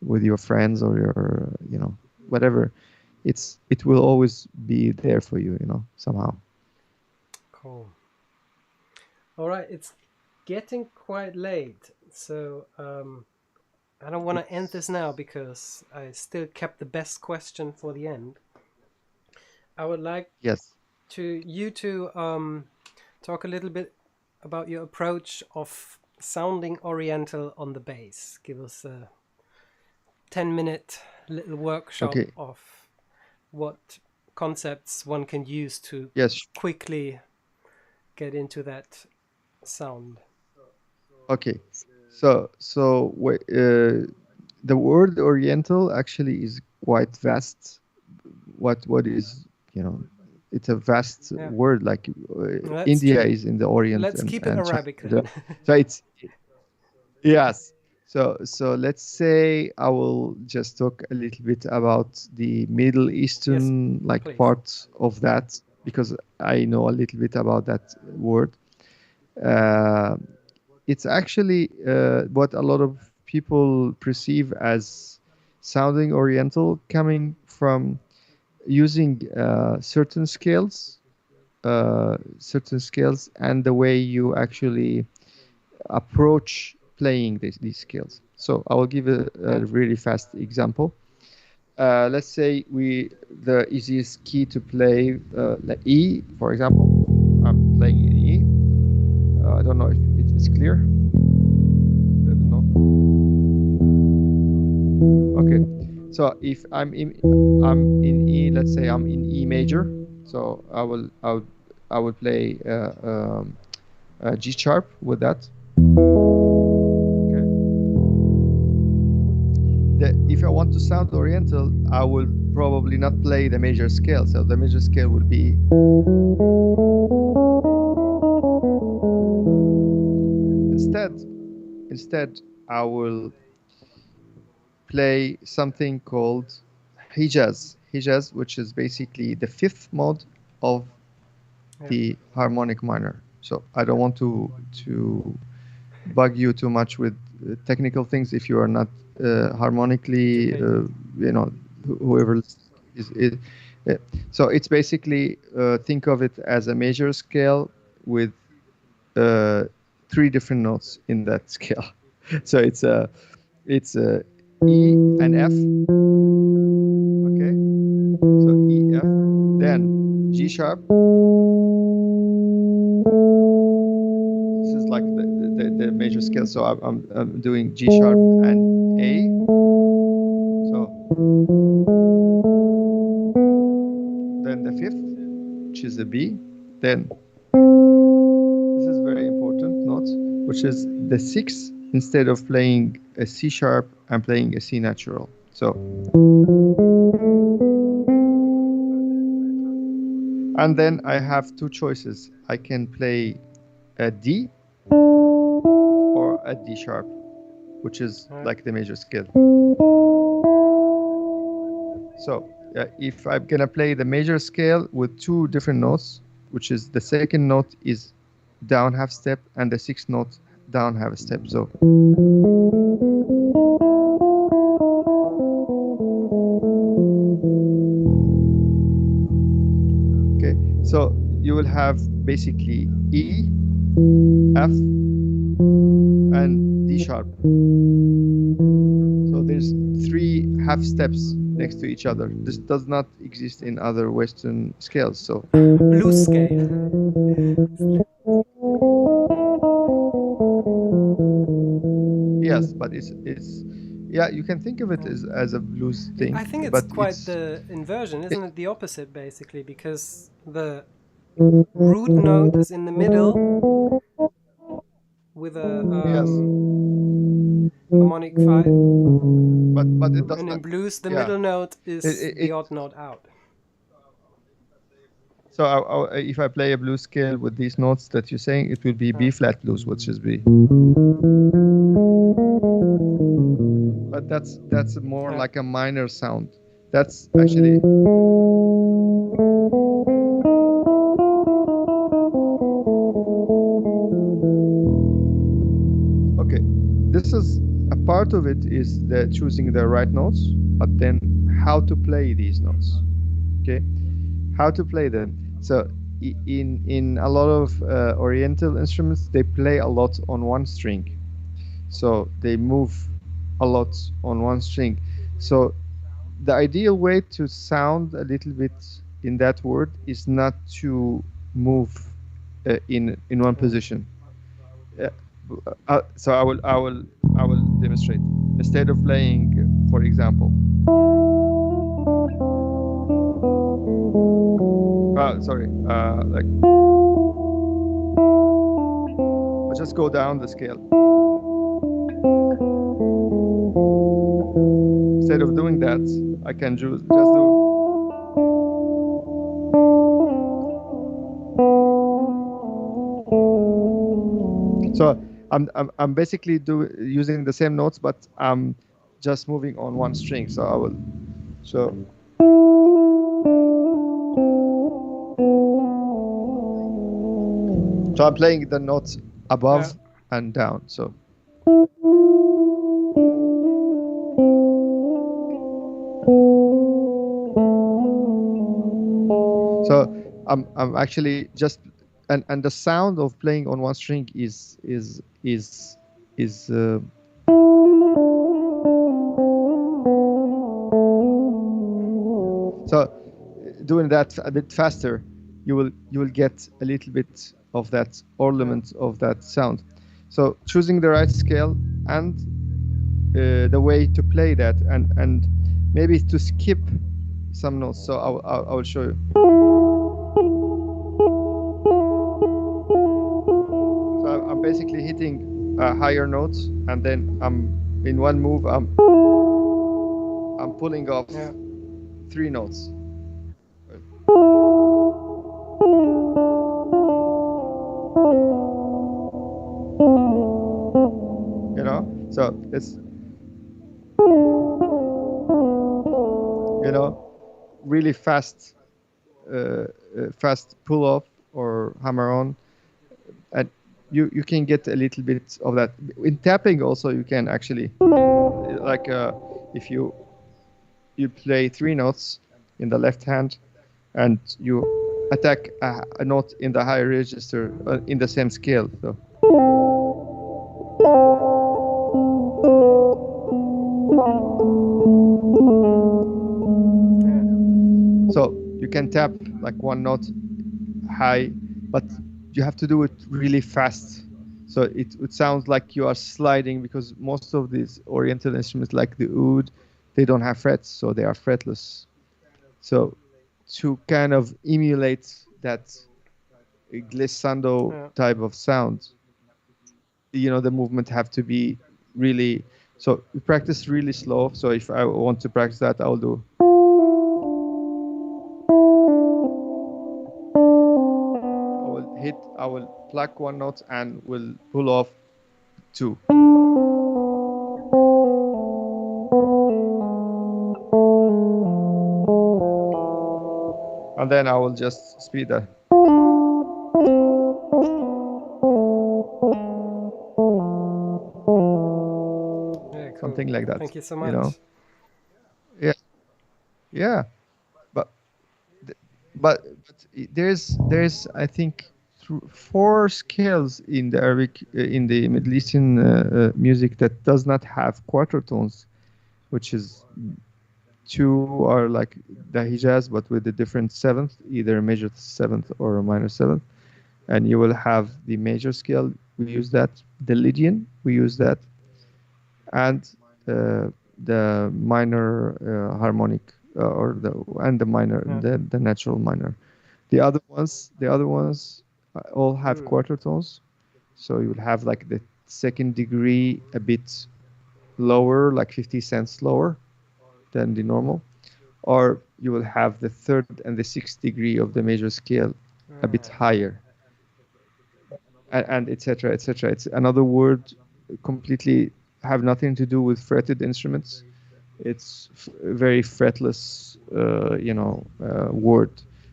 with your friends, or your whatever. It will always be there for you, somehow. Cool. All right, it's getting quite late, so I don't want to end this now because I still kept the best question for the end. I would like Yes. to you to talk a little bit about your approach of sounding oriental on the bass. Give us a 10-minute little workshop Okay. of what concepts one can use to Yes. quickly get into that sound. Okay. The word Oriental actually is quite vast. What is, it's a vast Yeah, word. Like, that's India true. is in the Orient, Let's and keep it China Arabic is the, then. so it's yes. So let's say I will just talk a little bit about the Middle Yes, Eastern, like, please. part of that, because I know a little bit about that word. Uh, it's actually what a lot of people perceive as sounding Oriental, coming from using certain scales, and the way you actually approach playing these scales. So I will give a Yeah, really fast example. Let's say the easiest key to play, like E, for example. I'm playing in E. I don't know if it's clear. I don't know. Okay. So if I'm in E, let's say I'm in E major. So I will play G sharp with that. Okay. If I want to sound Oriental, I will probably not play the major scale. So the major scale would be, instead instead I will play something called Hijaz, which is basically the fifth mode of yeah. the harmonic minor. So I don't want to bug you too much with technical things if you are not harmonically, Educated. whoever is it. uh, so it's basically, think of it as a major scale with uh, three different notes in that scale. So it's a E and F. Okay, so E, F, then G sharp. This is like the major scale. So I'm doing G sharp and A. So then the fifth, which is a B. Then this is very important note, which is the sixth. Instead of playing a C sharp, I'm playing a C natural. So, and then I have two choices. I can play a D or a D sharp, which is Yeah, like the major scale. So if I'm gonna play the major scale with two different notes, which is the second note is down half step and the sixth note down half step. So okay, so you will have basically E, F, and D sharp. So there's three half steps next to each other. This does not exist in other Western scales. So Blues scale. yes, but it's yeah, you can think of it as a blues thing, I think it's but quite the inversion, isn't it? The opposite, basically, because the root note is in the middle with a yes, harmonic 5, but it does and in not. blues, the Yeah, middle note is it, the it odd note out. so if I play a blues scale with these notes that you're saying, it will be B flat blues, which is B. But that's more Yeah. like a minor sound. That's actually okay. This is a part of it is the choosing the right notes, but then how to play these notes. Okay, how to play them. So in a lot of Oriental instruments, they play a lot on one string. So they move a lot on one string. So the ideal way to sound a little bit in that word is not to move in one position. Uh, so I will demonstrate. Instead of playing, for example, sorry, like I'll just go down the scale. Instead of doing that, I can just do. So I'm basically using the same notes, but I'm just moving on one string. So I will. So I'm playing the notes above and down. So I'm actually just and the sound of playing on one string is so doing that a bit faster, you will get a little bit of that ornament of that sound. So choosing the right scale and the way to play that and maybe to skip some notes. So I will show you. So I'm basically hitting higher notes, and then I'm in one move. I'm pulling off three notes. You know, so it's really fast, fast pull off or hammer on, and you can get a little bit of that in tapping. Also, you can actually like if you play three notes in the left hand, and you attack a note in the higher register in the same scale. So. So you can tap like one note high, but you have to do it really fast. So it sounds like you are sliding, because most of these Oriental instruments like the oud, they don't have frets, so they are fretless. So to kind of emulate that glissando type of sound, the movement have to be really. So we practice really slow. So if I want to practice that, I'll do. I will pluck one note and will pull off two. And then I will just speed that. cool. something like that. Thank you so You know, much. yeah, yeah. But th- but there's I think four scales in the Arabic in the Middle Eastern music that does not have quarter tones, which is two are like the Hijaz, but with a different seventh, either a major seventh or a minor seventh. And you will have the major scale. We use that. The Lydian, we use that, and uh, the minor harmonic or the minor, Yeah. the natural minor. The other ones all have Mm. quarter tones. So you will have like the second degree a bit lower, like 50 cents lower than the normal, or you will have the third and the sixth degree of the major scale a bit Ah. higher, and etc. etc. It's another word completely have nothing to do with fretted instruments. It's very fretless, word.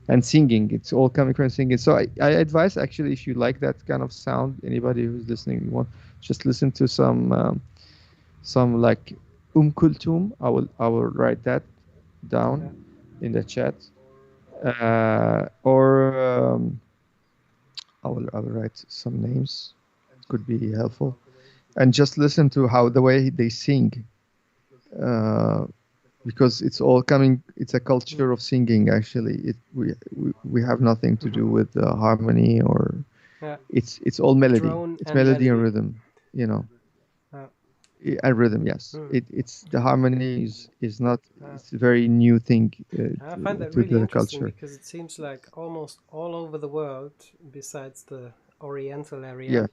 And singing, it's all coming from singing. So I advise actually, if you like that kind of sound, anybody who's listening, you want just listen to some like Kulthum. I will write that down Yeah. in the chat. Or I will write some names. Could be helpful. And just listen to how the way they sing, uh, because it's all coming. It's a culture Mm. of singing. Actually, we have nothing to do with harmony, or Yeah. it's all melody. Drone It's and melody and melody. rhythm. You know, Uh, and rhythm. Yes, mm. it's the harmony is not. Uh, It's a very new thing I find that to really the interesting culture. because it seems like almost all over the world, besides the Oriental area, Yeah,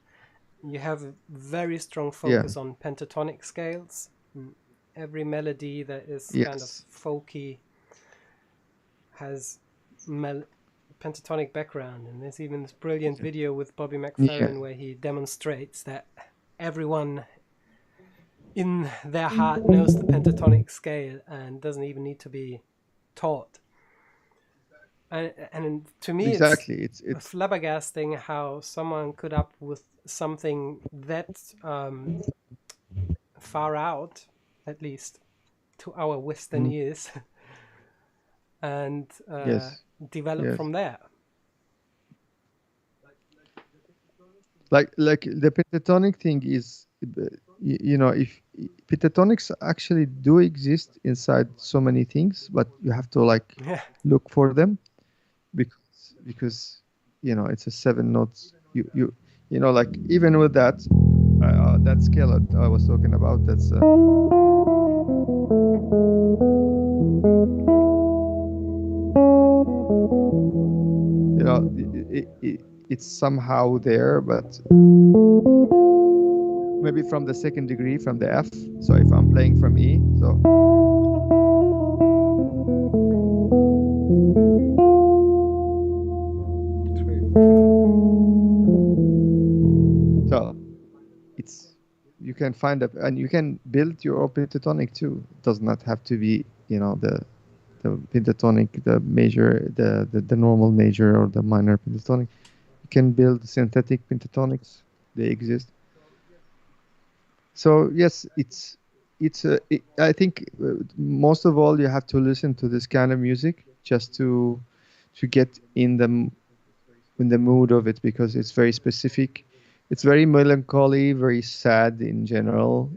you have a very strong yeah, focus on pentatonic scales. Mm. Every melody that is kind of yes, folky has mel- pentatonic background, and there's even this brilliant video with Bobby yeah, McFerrin where he demonstrates that everyone in their heart knows the pentatonic scale and doesn't even need to be taught. And to me, it's exactly. It's flabbergasting how someone could up with something that far out, at least to our Western mm, ears, and yes, develop yes. from there. Like the pentatonic thing is, if pentatonics actually do exist inside so many things, but you have to like Yeah. look for them, because it's a seven notes. Like even with that scale I was talking about, that's it's somehow there, but maybe from the second degree from the F. So if I'm playing from E, True. so it's you can find a and you can build your own pentatonic too. It does not have to be the pentatonic, the major, the normal major or the minor pentatonic. You can build synthetic pentatonics. They exist. So yes, I think most of all you have to listen to this kind of music just to get in the mood of it, because it's very specific. It's very melancholy, very sad in general,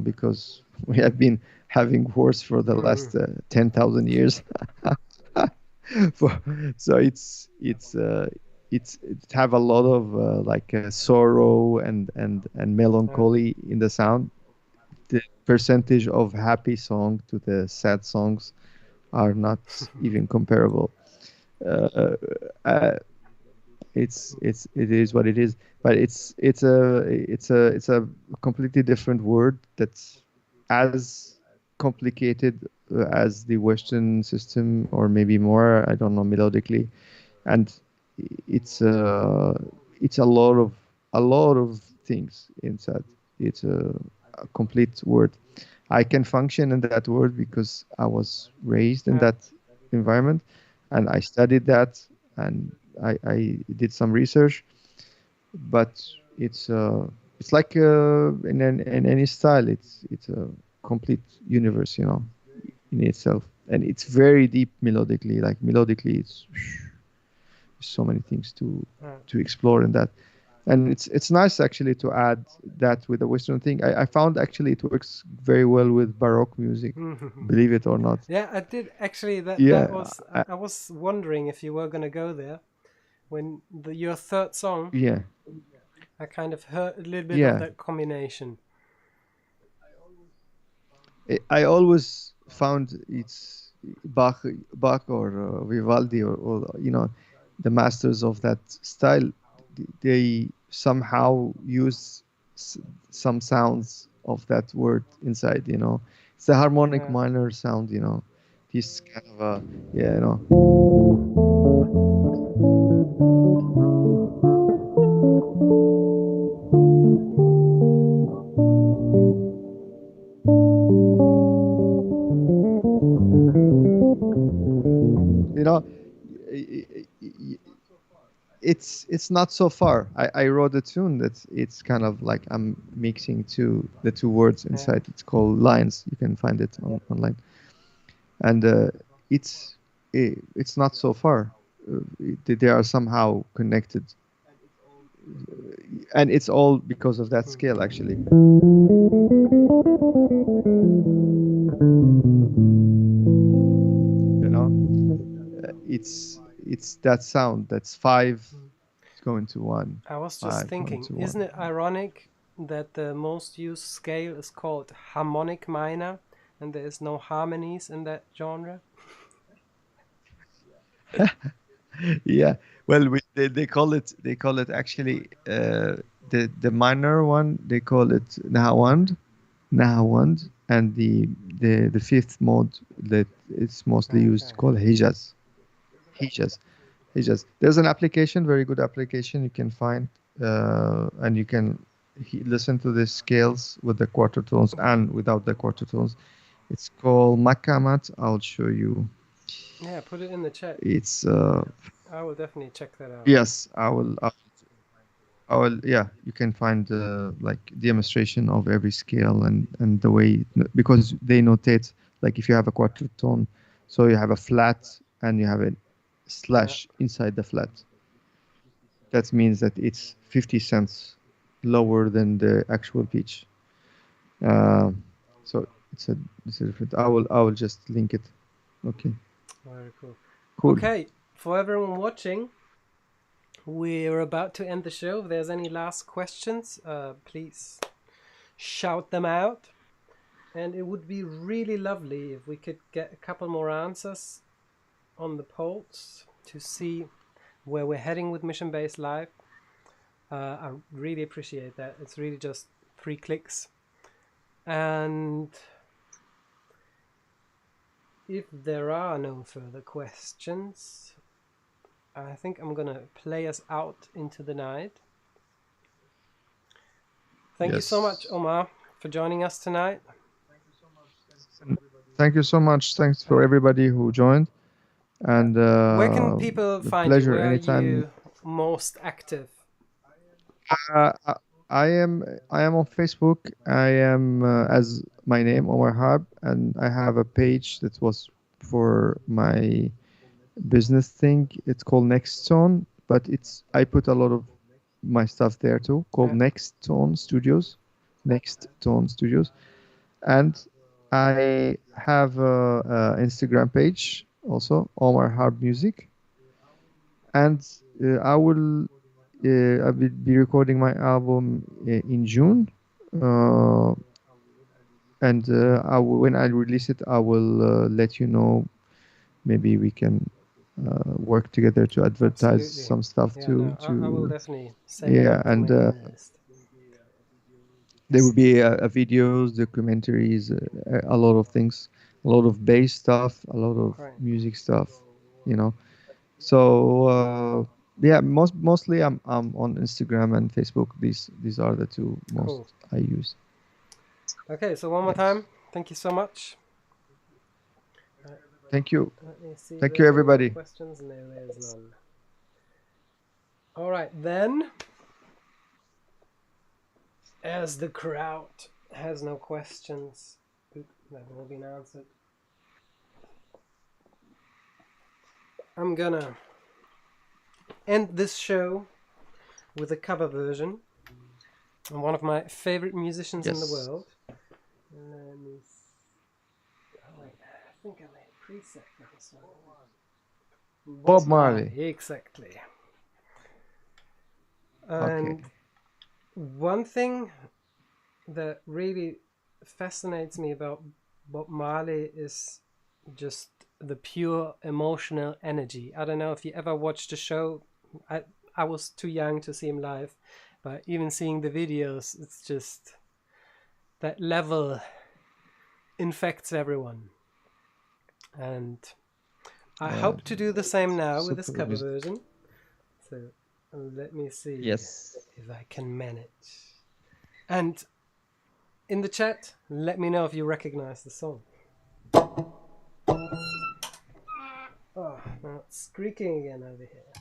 because we have been having wars for the Mhm. last 10,000 years. For, so it have a lot of like sorrow and Yeah. melancholy in the sound. The percentage of happy song to the sad songs are not even comparable. Uh, uh, it is what it is, but it's a completely different word that's as complicated as the Western system, or maybe more. I don't know, melodically. And it's it's a lot of things inside. It's a complete word. I can function in that word because I was raised in Yeah. that environment, and I studied that, and I did some research. But it's it's like in any style, it's a complete universe, in itself, and it's very deep melodically. Like melodically, it's so many things to explore in that, and it's nice actually to add that with the Western thing. I found actually it works very well with Baroque music, believe it or not. Yeah, I did actually. That Yeah, was I was wondering if you were gonna go there when your third song. yeah, I kind of heard a little bit of yeah. that combination. I always found it's Bach or Vivaldi or the masters of that style. They somehow use s- some sounds of that word inside. It's the harmonic Yeah. minor sound. This kind of a yeah, you know. It's not so far. I wrote a tune that's it's kind of like I'm mixing the two words Yeah. inside. It's called Lines. You can find it online, and it's it's not so far. They are somehow connected, and it's all because of that scale actually. You know, it's that sound that's five going to one, I was just five going thinking, to isn't one. it ironic that the most used scale is called harmonic minor and there is no harmonies in that genre? Yeah, well they call it actually the minor one they call it nahawand, and the fifth mode that it's mostly Okay. used called hijaz hijaz. There's an application, very good application you can find, and you can listen to the scales with the quarter tones and without the quarter tones. It's called makamat. I'll show you. Yeah, put it in the chat. It's I will definitely check that out. yes, I will, yeah, you can find like demonstration of every scale and the way because they notate like if you have a quarter tone, so you have a flat and you have a Yeah. slash inside the flat. That means that it's 50 cents lower than the actual pitch. Uh, so it's a different. I will just link it. Okay, Very cool. cool. Okay, for everyone watching, we're about to end the show. If there's any last questions, please shout them out. And it would be really lovely if we could get a couple more answers on the polls to see where we're heading with Mission Based Live. I really appreciate that. It's really just 3 clicks. And if there are no further questions, I think I'm gonna play us out into the night. Thank you so much, Yes. Omar, for joining us tonight. Thank you so much. Thanks for everybody who joined. And Where can people the find you? pleasure Where are anytime. you most active? Uh, I I am on Facebook. I am as my name Omar Harb, and I have a page that was for my business thing. It's called Next Tone, but I put a lot of my stuff there too, called Yeah. Next Tone Studios. Next Tone Studios, and I have a Instagram page also, Omar Harb Music, and I will be recording my album in June, uh, and when I release it, I will let you know. Maybe we can work together to advertise Absolutely. some stuff Yeah, no, I will to definitely save yeah, that to my and email list. there will be videos, documentaries, a lot of things, a lot of bass stuff, a lot of Great. music stuff, you know. So yeah, mostly I'm on Instagram and Facebook. These are the two most Cool. I use. Okay, so one more Yes. time, thank you so much. Uh, Thank you. Let me see if Thank you, there's any more everybody. questions. No, there's none. All right, then. As the crowd has no questions, that will be answered. I'm gonna end this show with a cover version of one of my favorite musicians in the world. Let me I think I made a preset for this one. Bob Marley. Exactly. And one thing that really fascinates me about Bob Marley is just the pure emotional energy. I don't know if you ever watched the show. I was too young to see him live, but even seeing the videos, it's just that level infects everyone. And I hope to do the same now with this cover version. So let me see if I can manage. And in the chat, let me know if you recognize the song. Oh, now it's squeaking again over here.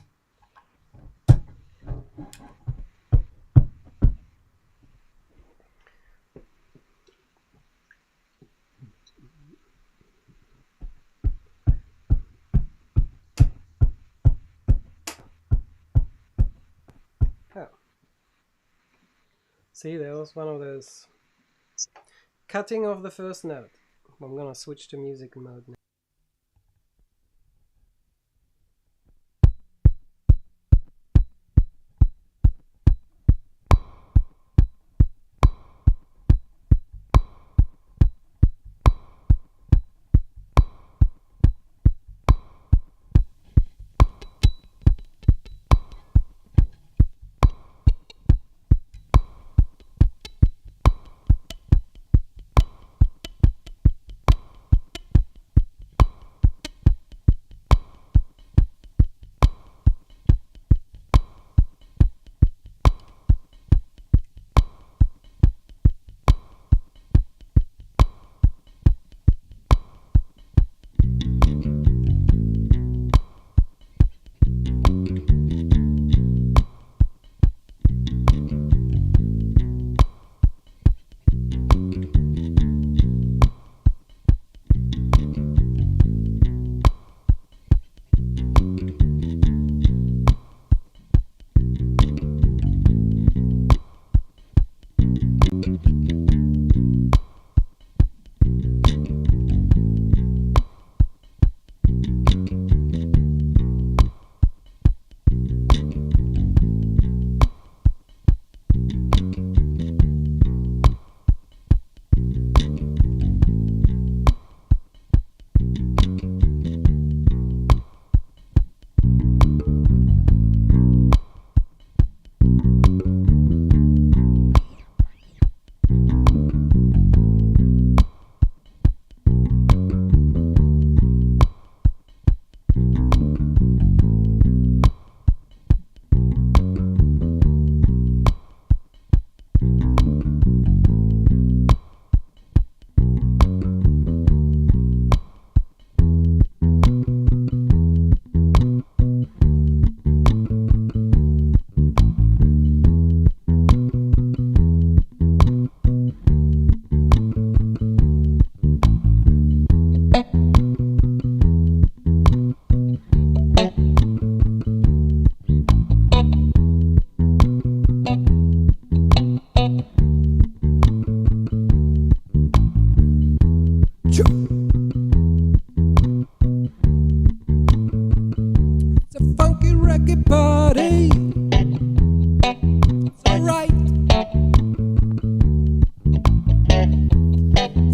Oh. See, there was one of those cutting off the first note. I'm gonna switch to music mode now.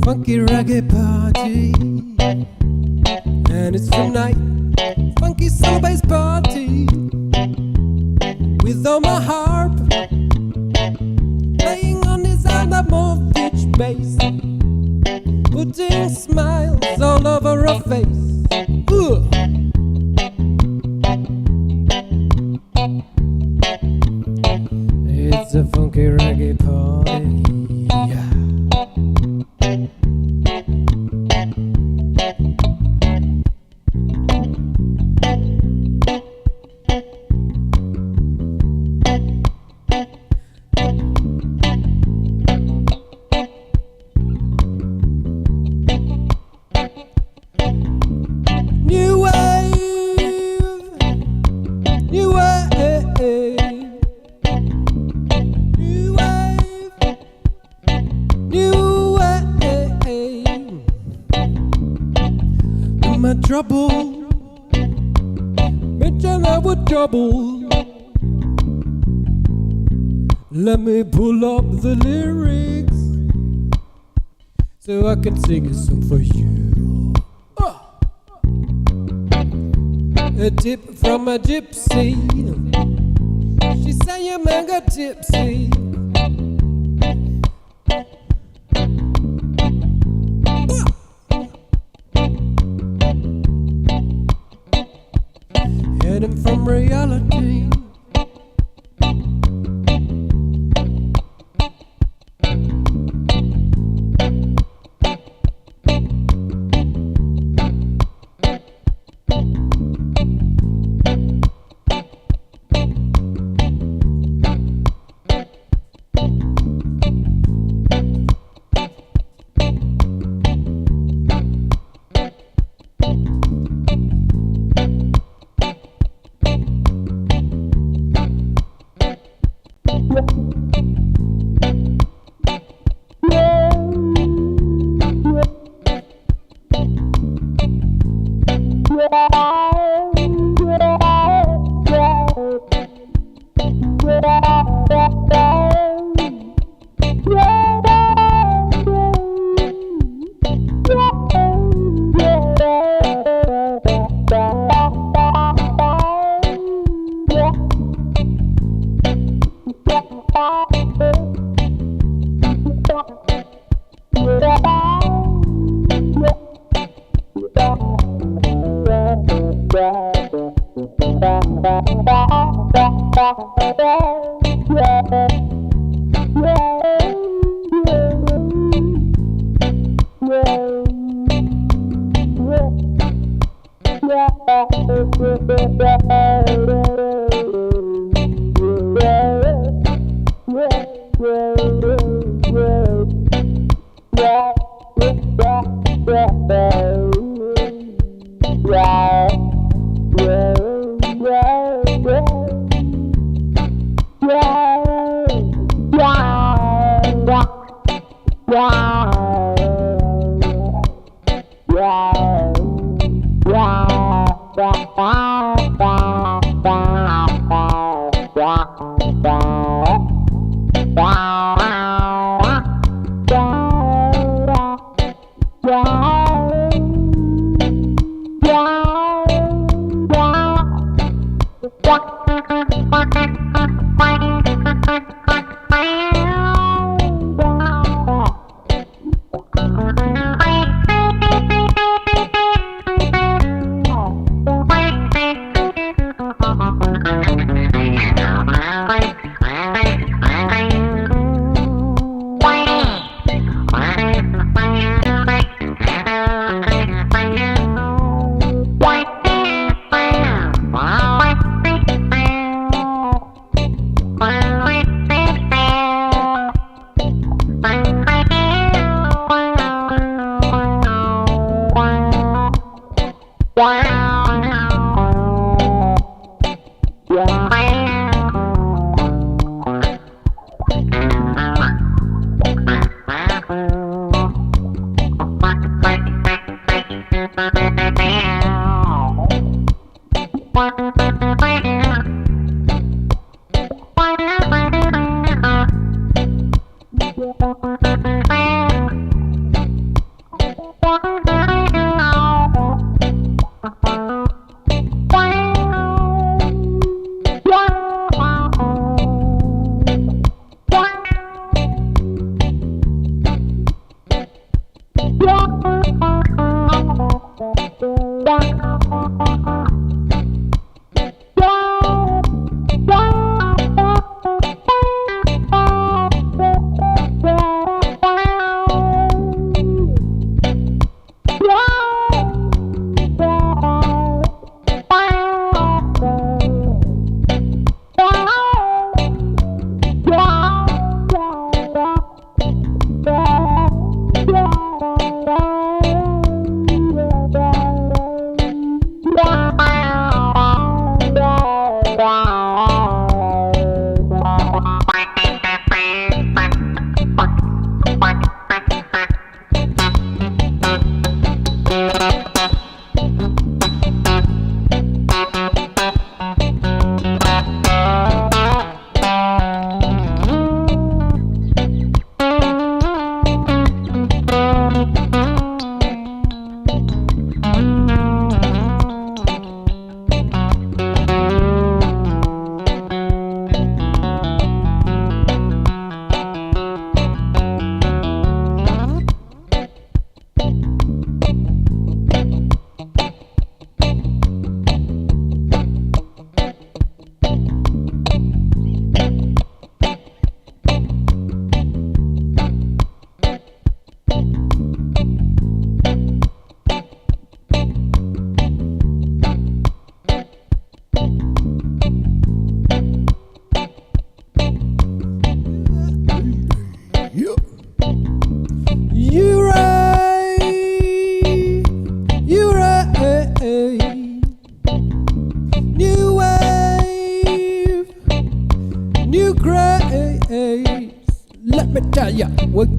funky reggae party, and it's tonight, funky soul bass party, with Omar Harb playing on his album of pitch bass, putting smiles all over her face. Ugh. It's a funky reggae party. trouble. Mention our trouble. Let me pull up the lyrics so I can sing a song for you. A tip from a gypsy. She say your man got tipsy. Hidden from reality.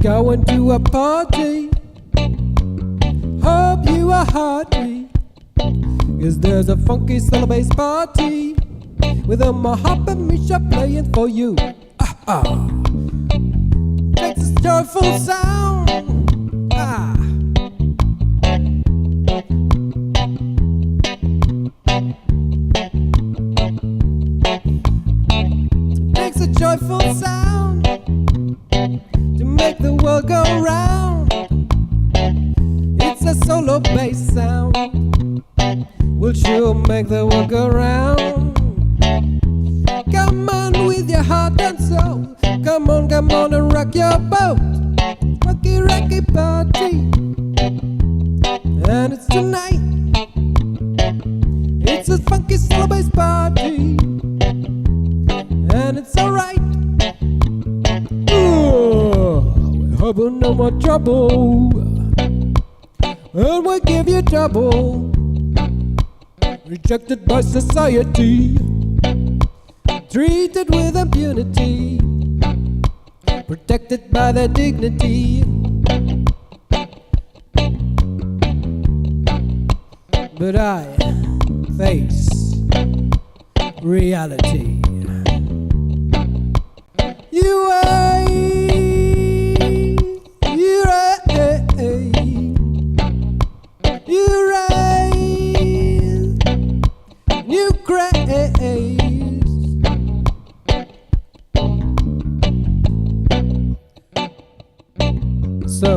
going to a party. Hope you are hearty, 'cause there's a funky soul bass party with Omar Harb and Misha playing for you. Makes a joyful sound. Makes a joyful sound to make the world go round. It's a solo bass sound, will sure make the world go round. Come on with your heart and soul. Come on and rock your boat. Rocky, rocky party. And it's tonight. It's a funky solo bass party. And it's alright. We're having no more trouble. And we'll give you trouble. Rejected by society, treated with impunity, protected by their dignity. But I face reality. You raise, you raise, you raise, you craze. So,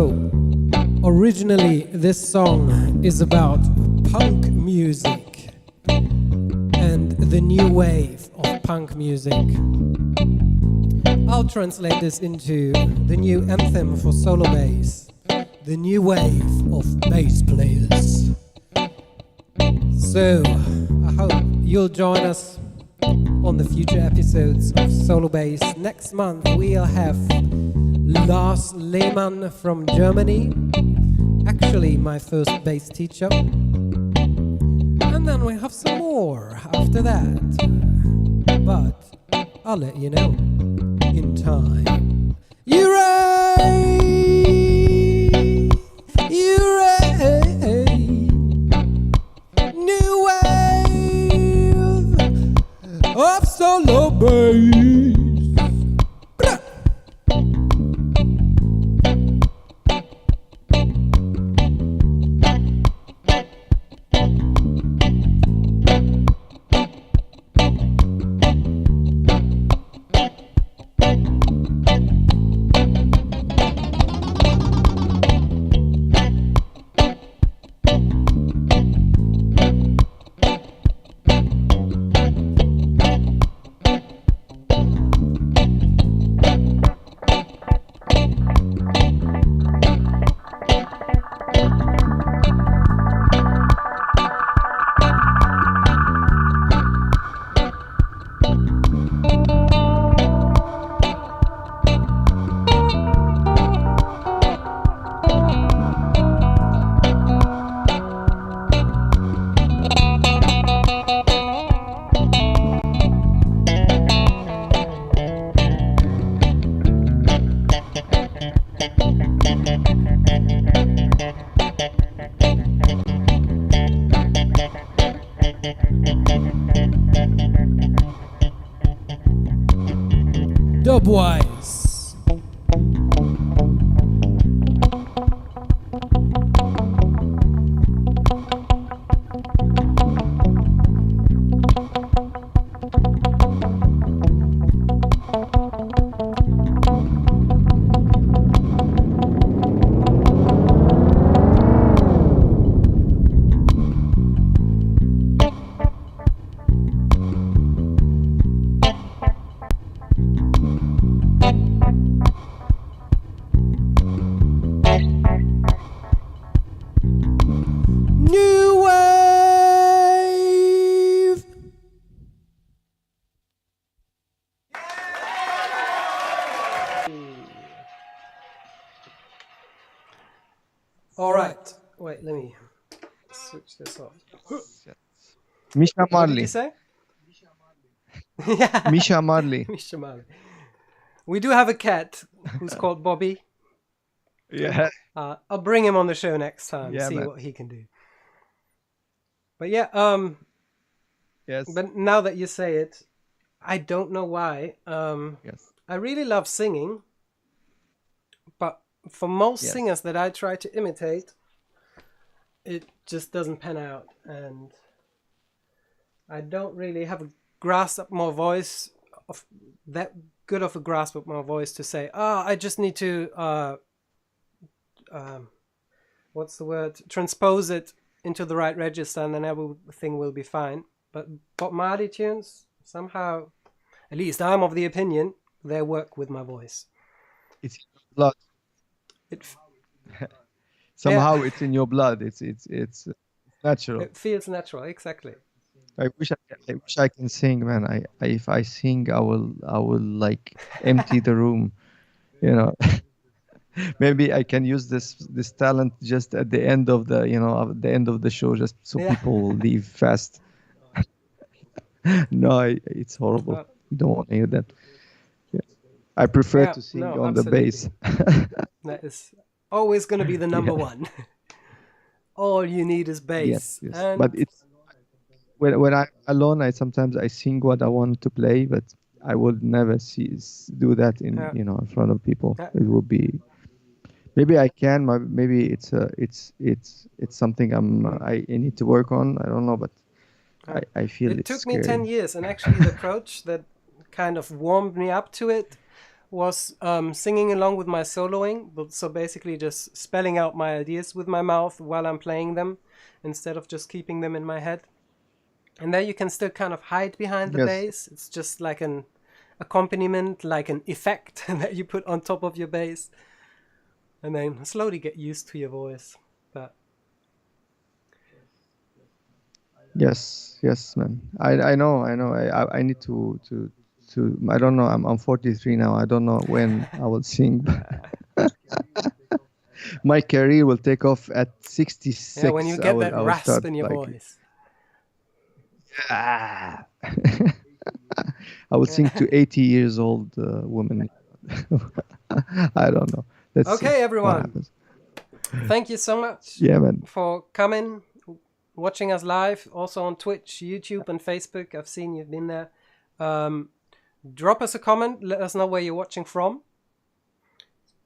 originally this song is about punk music and the new wave of punk music. I'll translate this into the new anthem for solo bass, the new wave of bass players. So, I hope you'll join us on the future episodes of Solo Bass. Next month we'll have Lars Lehmann from Germany, actually my first bass teacher. And then we have some more after that. But I'll let you know in time. You raise, you raise, new wave of solo bass. Dubwise. New wave. All right. Wait, let me switch this off. Misha What did Marley. you say? Yeah. Misha Marley. Misha Marley. We do have a cat who's called Bobby. Yeah. I'll bring him on the show next time, Yeah, see man. what he can do. But yeah, Yes. but now that you say it, I don't know why. Yes. I really love singing, but for most Yes. singers that I try to imitate, it just doesn't pan out, and I don't really have a grasp of my voice of that good of a grasp of my voice to say, I just need to what's the word? Transpose it into the right register, and then everything will be fine. But Bob Marley tunes, somehow, at least I'm of the opinion, they work with my voice. It's in your blood. It Somehow it's in your blood. It's natural. it feels natural, exactly. I wish I can sing, man. If I sing, I will like empty the room. You know, maybe I can use this talent just at the end of the at the end of the show, just so Yeah. people will leave fast. No, it's horrible. You don't want to hear that. Yeah. I prefer Yeah, to sing no, on the bass. that is always going to be the number Yeah. one. All you need is bass. Yes. And But it's when I'm alone, I sometimes I sing what I want to play, but I would never do that in Yeah. in front of people. Yeah. It would be maybe I can, maybe it's something I need to work on. I don't know, but I feel it it's took me 10 scary. years, and actually the approach that kind of warmed me up to it was singing along with my soloing, but so basically just spelling out my ideas with my mouth while I'm playing them instead of just keeping them in my head. And there you can still kind of hide behind the Yes. bass. It's just like an accompaniment, like an effect that you put on top of your bass, and then slowly get used to your voice. But Yes, man. I know. I need I don't know. I'm 43 now. I don't know when I will sing. My career will take off at yeah, when you 66. get that I will start rasp in your like voice. ah. I will sing to 80 years old women. I don't know. Let's see Okay, what everyone. happens. Thank you so much Yeah, man. for coming, watching us live, also on Twitch, YouTube, and Facebook. I've seen you've been there. Drop us a comment. Let us know where you're watching from,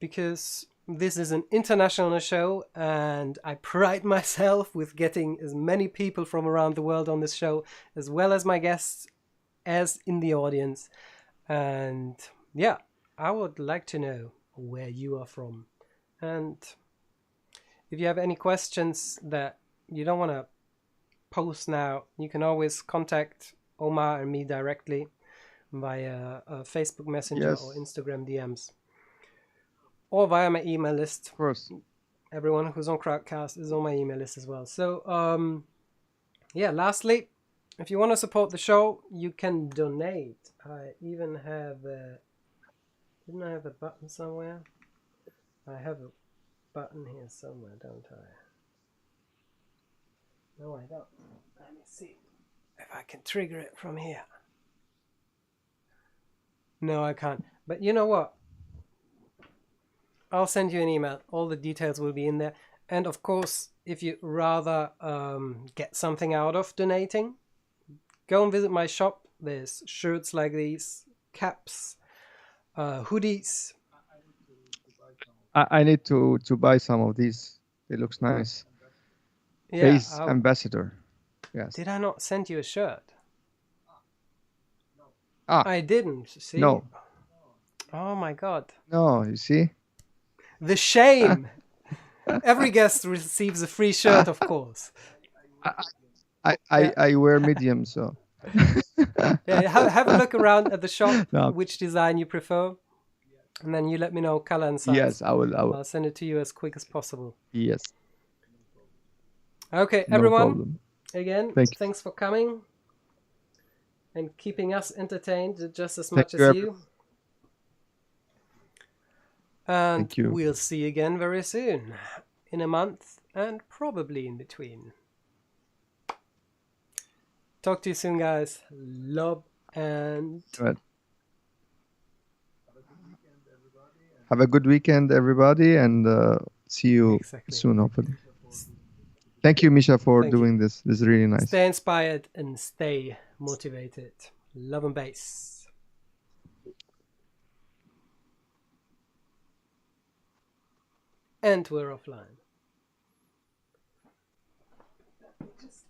because this is an international show, and I pride myself with getting as many people from around the world on this show, as well as my guests, as in the audience. And yeah, I would like to know where you are from. And if you have any questions that you don't want to post now, you can always contact Omar and me directly via Facebook Messenger Yes, or Instagram DMs, or via my email list. of course. Everyone who's on Crowdcast is on my email list as well. So, yeah, lastly, if you want to support the show, you can donate. I even have didn't I have a button somewhere? I have a button here somewhere, don't I? No, I don't. Let me see if I can trigger it from here. No, I can't. But you know what? I'll send you an email. All the details will be in there. And of course, if you'd rather get something out of donating, go and visit my shop. There's shirts like these, caps, hoodies. I need to buy some of these. It looks nice. Yeah. Bass ambassador. Yes. Did I not send you a shirt? Ah, I didn't. See? no. Oh my god. No, you see? The shame. Every guest receives a free shirt, of course. I wear medium, so. Yeah, have a look around at the shop, No. which design you prefer, and then you let me know color and size. Yes, I will. I'll send it to you as quick as possible. Yes. Okay, No everyone. problem. Again, Thank you. thanks for coming and keeping us entertained just as Thank much you, as you. And Thank you. we'll see you again very soon, in a month and probably in between. Talk to you soon, guys. Love and Right. Have a good weekend, everybody, and see you Exactly. soon, hopefully. Thank you, Misha, for Thank you. doing this. This is really nice. Stay inspired and stay motivated. Love and bass. And we're offline. Just